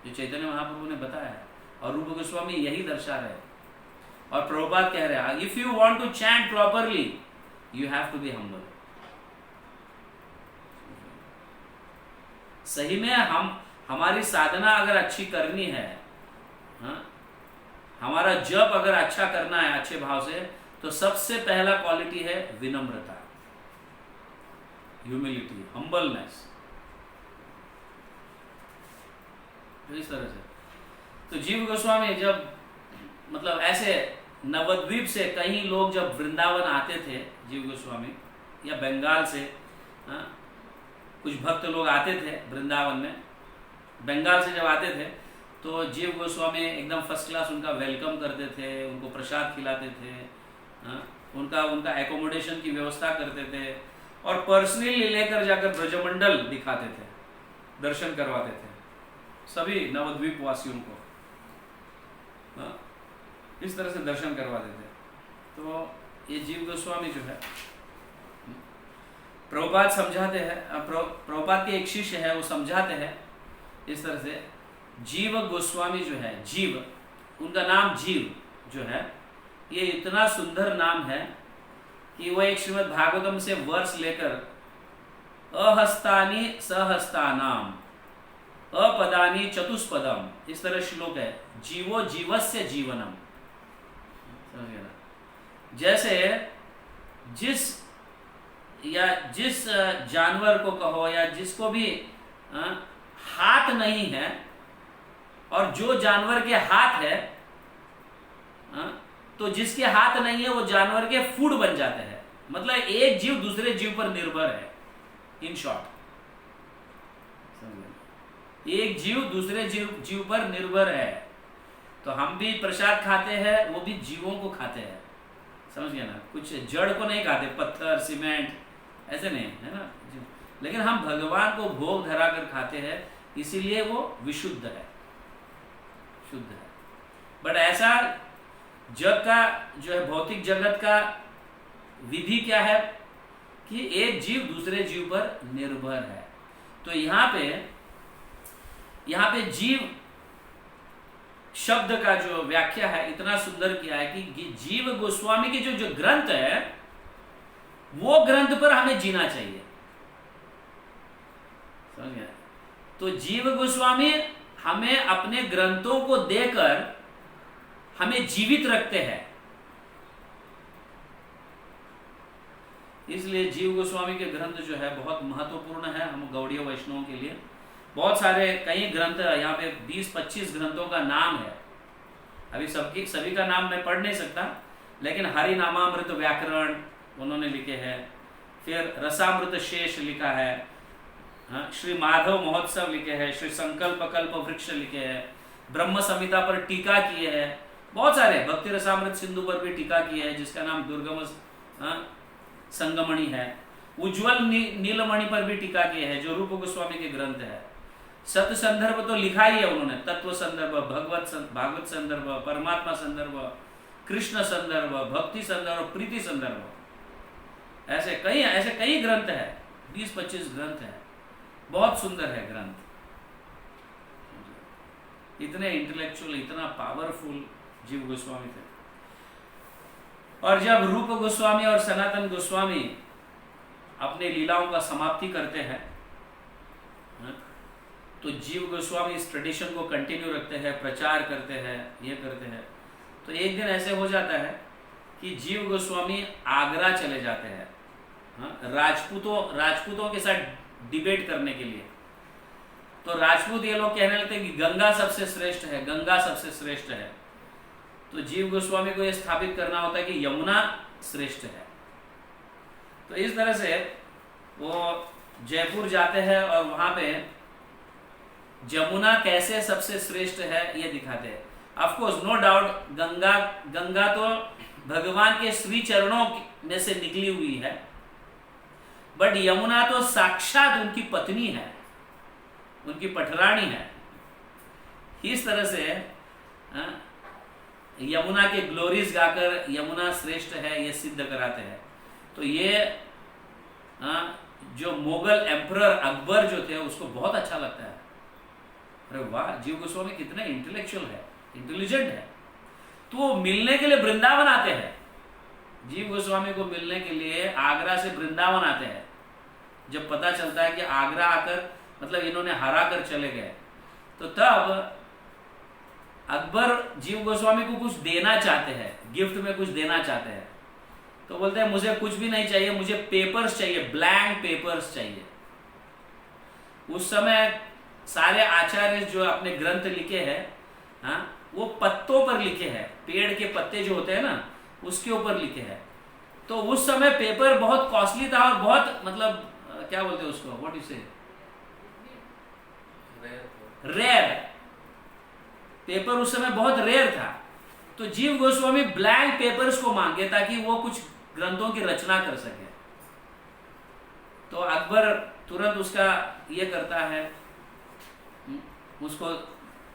S1: जो चैतन्य महाप्रभु ने बताया है, और रूप गोस्वामी यही दर्शा रहे। और प्रभुपाद कह रहे हैं, if you want to chant properly you have to be humble. सही में हमारी साधना अगर अच्छी करनी है, हमारा जप अगर अच्छा करना है अच्छे भाव से, तो सबसे पहला क्वालिटी है विनम्रता, ह्यूमिलिटी, हम्बलनेस। इस तरह से तो जीव गोस्वामी जब मतलब ऐसे नवद्वीप से कई लोग जब वृंदावन आते थे, जीव गोस्वामी या बंगाल से कुछ भक्त लोग आते थे वृंदावन में, बंगाल से जब आते थे तो जीव गोस्वामी एकदम फर्स्ट क्लास उनका वेलकम करते थे, उनको प्रसाद खिलाते थे, उनका एकोमोडेशन की व्यवस्था करते थे, और पर्सनली लेकर जाकर ब्रजमंडल दिखाते थे, दर्शन करवाते थे सभी नवद्वीप वासियों को, इस तरह से दर्शन करवाते थे। तो ये जीव गोस्वामी जो है, प्रभुपाद समझाते हैं, प्रभुपाद के एक शिष्य है वो समझाते हैं इस तरह से। जीव गोस्वामी जो है, जीव, उनका नाम जीव जो है, ये इतना सुंदर नाम है कि वो एक श्रीमद् भागवतम से वर्ष लेकर अहस्तानि सहस्तानाम अपदानी चतुष्पदम, इस तरह श्लोक है। जीवो जीवस्य जीवनम, समझिए ना। जैसे जिस जानवर को कहो या जिसको भी हाथ नहीं है, और जो जानवर के हाथ है, तो जिसके हाथ नहीं है वो जानवर के फूड बन जाते हैं। मतलब एक जीव दूसरे जीव पर निर्भर है, इन शॉर्ट, एक जीव दूसरे जीव पर निर्भर है। तो हम भी प्रसाद खाते हैं, वो भी जीवों को खाते हैं, समझ गए ना। कुछ जड़ को नहीं खाते, पत्थर सीमेंट ऐसे नहीं है ना, लेकिन हम भगवान को भोग धरा कर खाते हैं, इसीलिए वो विशुद्ध है, शुद्ध है। बट ऐसा जग का जो है, भौतिक जगत का विधि क्या है कि एक जीव दूसरे जीव पर निर्भर है। तो यहाँ पे जीव शब्द का जो व्याख्या है इतना सुंदर किया है कि जीव गोस्वामी के जो ग्रंथ है, वो ग्रंथ पर हमें जीना चाहिए, समझ गए। तो जीव गोस्वामी हमें अपने ग्रंथों को देकर हमें जीवित रखते हैं। इसलिए जीव गोस्वामी के ग्रंथ जो है बहुत महत्वपूर्ण है हम गौड़ीय वैष्णवों के लिए। बहुत सारे कई ग्रंथ यहाँ पे 20-25 ग्रंथों का नाम है। अभी सभी का नाम मैं पढ़ नहीं सकता, लेकिन हरि नामामृत व्याकरण उन्होंने लिखे हैं, फिर रसामृत शेष लिखा है, श्री माधव महोत्सव लिखे हैं, श्री संकल्प कल्प वृक्ष लिखे हैं, ब्रह्म संहिता पर टीका किए हैं, बहुत सारे भक्ति रसामृत सिंधु पर भी टीका की है जिसका नाम दुर्गम संगमणि है, उज्जवल नीलमणि पर भी टीका किए हैं जो रूप गोस्वामी के ग्रंथ है। सत्य संदर्भ तो लिखा ही है उन्होंने, तत्व संदर्भ, भागवत संदर्भ, परमात्मा संदर्भ, कृष्ण संदर्भ, भक्ति संदर्भ, प्रीति संदर्भ, ऐसे कई ग्रंथ है, 20-25 ग्रंथ है, बहुत सुंदर है ग्रंथ। इतने इंटेलेक्चुअल, इतना पावरफुल जीव गोस्वामी थे। और जब रूप गोस्वामी और सनातन गोस्वामी अपने लीलाओं का समाप्ति करते हैं तो जीव गोस्वामी इस ट्रेडिशन को कंटिन्यू रखते हैं, प्रचार करते हैं, ये करते हैं। तो एक दिन ऐसे हो जाता है कि जीव गोस्वामी आगरा चले जाते हैं राजपूतों के साथ डिबेट करने के लिए। तो राजपूत ये लोग कहने लगते हैं कि गंगा सबसे श्रेष्ठ है, गंगा सबसे श्रेष्ठ है। तो जीव गोस्वामी को यह स्थापित करना होता है कि यमुना श्रेष्ठ है। तो इस तरह से वो जयपुर जाते हैं और वहां पे जमुना कैसे सबसे श्रेष्ठ है ये दिखाते हैं। Of course no doubt Ganga तो भगवान के श्री चरणों में से निकली हुई है, बट यमुना तो साक्षात उनकी पत्नी है, उनकी पठरानी है। इस तरह से यमुना के ग्लोरीज गाकर यमुना श्रेष्ठ है ये सिद्ध कराते हैं। तो ये जो मुगल एम्परर अकबर जो थे उसको बहुत अच्छा लगता है। अरे वाह, जीव गोस्वामी कितने इंटेलेक्चुअल है, इंटेलिजेंट है। तो वो मिलने के लिए वृंदावन आते हैं, जीव गोस्वामी को मिलने के लिए आगरा से वृंदावन आते हैं। जब पता चलता है कि आगरा आकर मतलब इन्होंने हरा कर चले गए, तो तब अकबर जीव गोस्वामी को कुछ देना चाहते हैं, गिफ्ट में कुछ देना चाहते हैं। तो बोलते हैं मुझे कुछ भी नहीं चाहिए, मुझे पेपर्स चाहिए, ब्लैंक पेपर्स चाहिए। उस समय सारे आचार्य जो अपने ग्रंथ लिखे हैं वो पत्तों पर लिखे हैं, पेड़ के पत्ते जो होते हैं ना उसके ऊपर लिखे हैं। तो उस समय पेपर बहुत कॉस्टली था और बहुत मतलब क्या बोलते हैं उसको, व्हाट यू से, रेयर पेपर उस समय बहुत रेयर था। तो जीव गोस्वामी ब्लैंक पेपर्स को मांगे ताकि वो कुछ ग्रंथों की रचना कर सके। तो अकबर तुरंत उसका ये करता है, उसको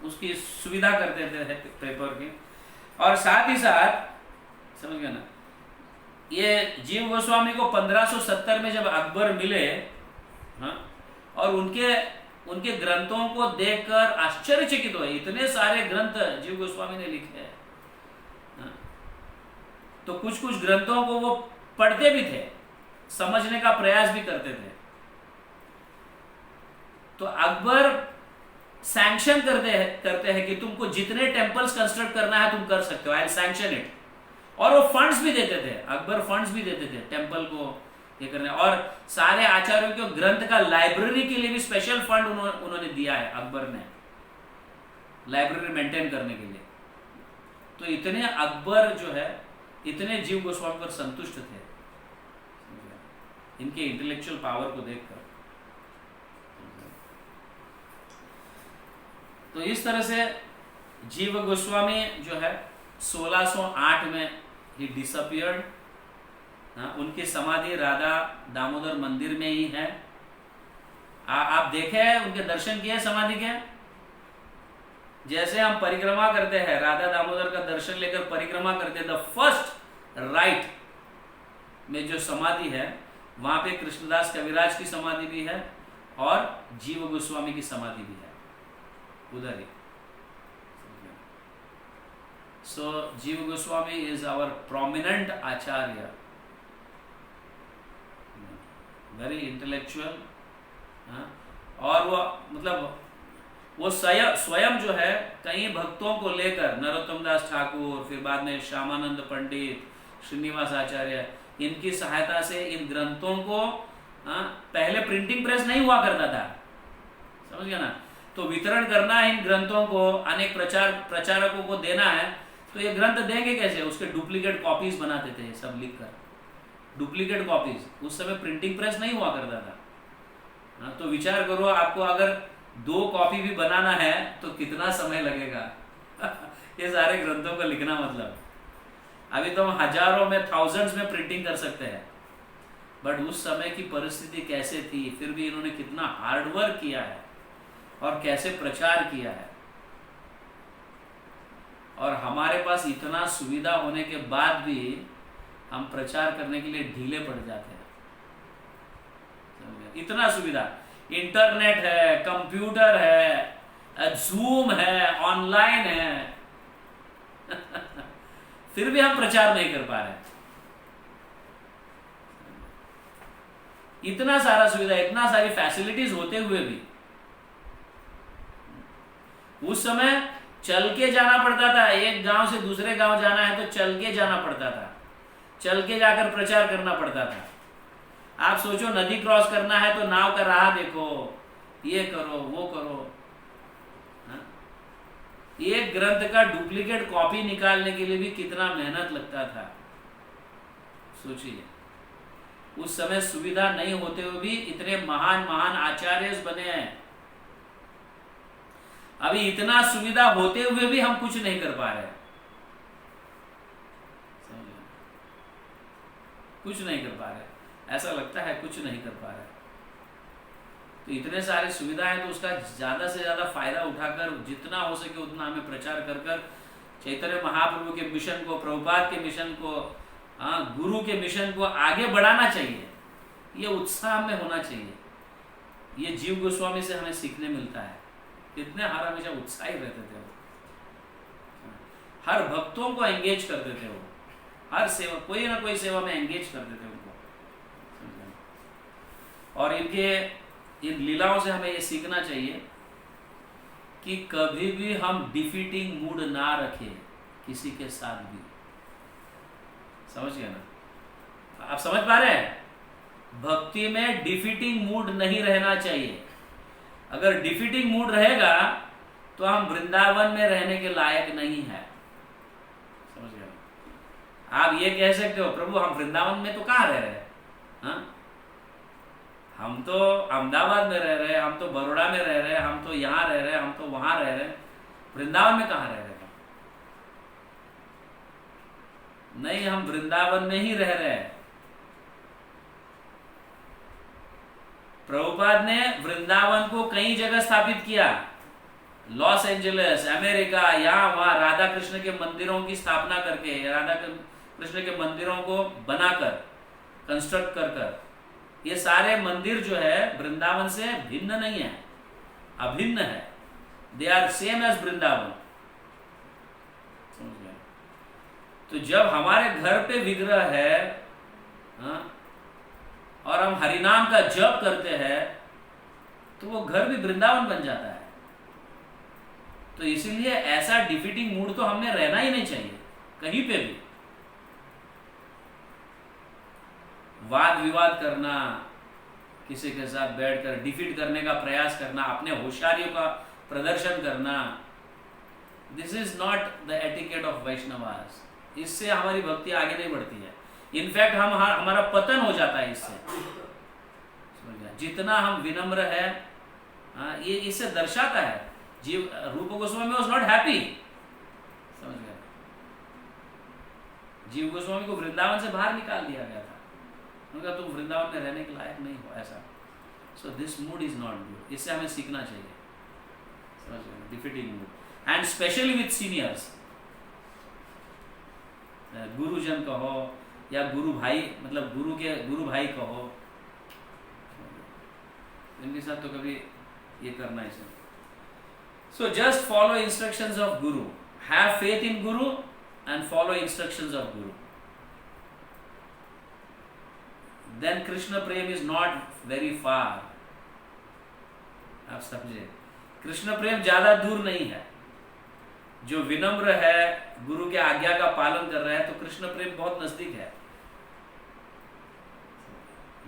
S1: उसकी सुविधा कर देते हैं पेपर की। और साथ ही साथ समझ गया ना, ये जीव गोस्वामी को 1570 में जब अकबर मिले और उनके ग्रंथों को देखकर आश्चर्यचकित हुए। इतने सारे ग्रंथ जीव गोस्वामी ने लिखे हैं। तो कुछ ग्रंथों को वो पढ़ते भी थे, समझने का प्रयास भी करते थे। तो अकबर सैंक्शन करते हैं कि तुमको जितने टेम्पल्स कंस्ट्रक्ट करना है तुम कर सकते हो, आई सैंक्शन इट। और वो फंड्स भी देते थे, अकबर फंड्स भी देते थे टेम्पल को ये करने। और सारे आचार्यों के ग्रंथ का लाइब्रेरी के लिए भी स्पेशल फंड उन्होंने दिया है अकबर ने, लाइब्रेरी मेंटेन करने के लिए। तो इतने अकबर जो है इतने जीव गोस्वामी पर संतुष्ट थे इनके इंटेलेक्चुअल पावर को देखकर। तो इस तरह से जीव गोस्वामी जो है 1608 में ही डिसअपियर्ड। उनकी समाधि राधा दामोदर मंदिर में ही है। आप देखे हैं, उनके दर्शन किए समाधि के। जैसे हम परिक्रमा करते हैं, राधा दामोदर का दर्शन लेकर परिक्रमा करते हैं, द फर्स्ट राइट में जो समाधि है वहां पे कृष्णदास कविराज की समाधि भी है और जीव गोस्वामी की समाधि भी है उधर ही। So Jiva Goswami is our prominent acharya, very intellectual. और वो मतलब वो स्वयं जो है कई भक्तों को लेकर, नरोत्तम दास ठाकुर, फिर बाद में श्यामानंद पंडित, श्रीनिवास आचार्य, इनकी सहायता से इन ग्रंथों को, पहले प्रिंटिंग प्रेस नहीं हुआ करता था, समझ गया ना, तो वितरण करना है इन ग्रंथों को, अनेक प्रचारकों को देना है, तो ये ग्रंथ देंगे कैसे? उसके डुप्लीकेट कॉपीज बनाते थे सब लिखकर, डुप्लीकेट कॉपीज। उस समय प्रिंटिंग प्रेस नहीं हुआ करता था। तो विचार करो, आपको अगर 2 कॉपी भी बनाना है तो कितना समय लगेगा ये सारे ग्रंथों को लिखना। मतलब अभी तो हम हजारों में, थाउजेंड्स में प्रिंटिंग कर सकते हैं, बट उस समय की परिस्थिति कैसे थी, फिर भी इन्होंने कितना हार्डवर्क किया है और कैसे प्रचार किया है। और हमारे पास इतना सुविधा होने के बाद भी हम प्रचार करने के लिए ढीले पड़ जाते हैं। इतना सुविधा, इंटरनेट है, कंप्यूटर है, जूम है, ऑनलाइन है फिर भी हम प्रचार नहीं कर पा रहे। इतना सारा सुविधा, इतना सारी फैसिलिटीज होते हुए भी उस समय चल के जाना पड़ता था। एक गांव से दूसरे गांव जाना है तो चल के जाना पड़ता था, चल के जाकर प्रचार करना पड़ता था। आप सोचो, नदी क्रॉस करना है तो नाव का राह देखो, ये करो, वो करो। एक ग्रंथ का डुप्लीकेट कॉपी निकालने के लिए भी कितना मेहनत लगता था, सोचिए। उस समय सुविधा नहीं होते हुए भी इतने महान महान आचार्य बने हैं। अभी इतना सुविधा होते हुए भी हम कुछ नहीं कर पा रहे, कुछ नहीं कर पा रहे। ऐसा लगता है कुछ नहीं कर पा रहे। तो इतने सारे सुविधाएं, तो उसका ज़्यादा से ज़्यादा फायदा उठाकर जितना हो सके उतना हमें प्रचार कर कर चैतन्य महाप्रभु के मिशन को, प्रभुपाद के मिशन को, गुरु के मिशन को आगे बढ़ाना चाहिए। ये उत्साह में होना चाहिए। ये जीव गोस्वामी से हमें सीखने मिलता है। कितने हमेशा उत्साही रहते थे वो, हर भक्तों को एंगेज करते थे वो, हर सेवा, कोई ना कोई सेवा में एंगेज करते थे उनको। और इनके इन लीलाओं से हमें ये सीखना चाहिए कि कभी भी हम डिफीटिंग मूड ना रखें किसी के साथ भी। समझ गए ना? आप समझ पा रहे हैं? भक्ति में डिफीटिंग मूड नहीं रहना चाहिए। अगर डिफीटिंग मूड रहेगा तो हम वृंदावन में रहने के लायक नहीं है। समझ गए? आप ये कह सकते हो, प्रभु हम वृंदावन में तो कहाँ रह रहे हैं, हम तो अहमदाबाद में रह रहे हैं, हम तो बड़ौदा में रह रहे हैं, हम तो यहाँ रह रहे हैं, हम तो वहां रह रहे हैं, वृंदावन में कहाँ रह रहे हैं? नहीं, हम वृंदावन में ही रह रहे हैं। प्रभुपाद ने वृंदावन को कई जगह स्थापित किया, लॉस एंजलिस, अमेरिका, यहाँ वहां राधा कृष्ण के मंदिरों की स्थापना करके, राधा कृष्ण के मंदिरों को बनाकर, कंस्ट्रक्ट कर ये सारे मंदिर जो है वृंदावन से भिन्न नहीं है, अभिन्न है। They are same as Vrindavan. समझ गए? तो जब हमारे घर पे विग्रह है, और हम हरिनाम का जप करते हैं, तो वो घर भी वृंदावन बन जाता है। तो इसीलिए ऐसा डिफीटिंग मूड तो हमें रहना ही नहीं चाहिए कहीं पे भी। वाद विवाद करना, किसी के साथ बैठकर डिफीट करने का प्रयास करना, अपने होशियारियों का प्रदर्शन करना, this is not the etiquette of Vaishnavas. इससे हमारी भक्ति आगे नहीं बढ़ती है। इनफैक्ट हमारा पतन हो जाता है इससे। जितना हम विनम्र है, ये इससे दर्शाता है। जीव रूप गोस्वामी वाज नॉट हैप्पी। समझ गए? जीव गोस्वामी को वृंदावन से बाहर निकाल दिया गया था। उनका तुम वृंदावन में रहने के लायक नहीं हो, ऐसा। So this mood is not good. इससे हमें सीखना चाहिए। समझ गए? Defeating mood, and specially with seniors. गुरुजन कहो या गुरु भाई, मतलब गुरु भाई कहो, इनके साथ तो कभी ये करना ही। So just follow instructions of guru, have faith in guru and follow instructions of guru. Then Krishna prem is not very far. आप समझे? कृष्ण प्रेम ज्यादा दूर नहीं है। जो विनम्र है, गुरु के आज्ञा का पालन कर रहा है, तो कृष्ण प्रेम बहुत नजदीक है।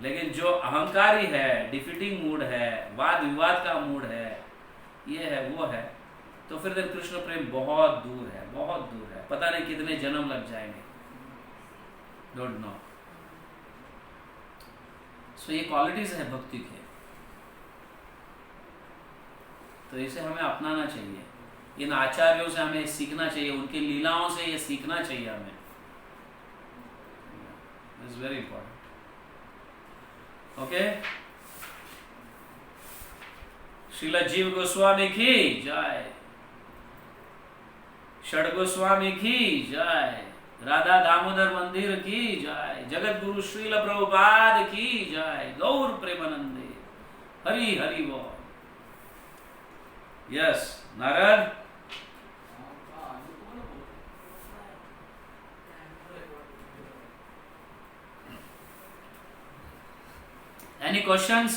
S1: लेकिन जो अहंकारी है, डिफीटिंग मूड है, वाद विवाद का मूड है, ये है वो है, तो फिर देन कृष्ण प्रेम बहुत दूर है, बहुत दूर है, पता नहीं कितने जन्म लग जाएंगे, डोंट नो। सो ये क्वालिटीज है भक्ति के, तो इसे हमें अपनाना चाहिए, इन आचार्यों से हमें सीखना चाहिए, उनकी लीलाओं से ये सीखना चाहिए हमें, it's very important. Okay, Srila Jiva Goswami की जय, षड गोस्वामी की जय, राधा दामोदर मंदिर की जय, जगत गुरु श्रील प्रभुपाद की जय, गौर प्रेमानंदे, हरि हरि बोल। Yes Narad, any questions?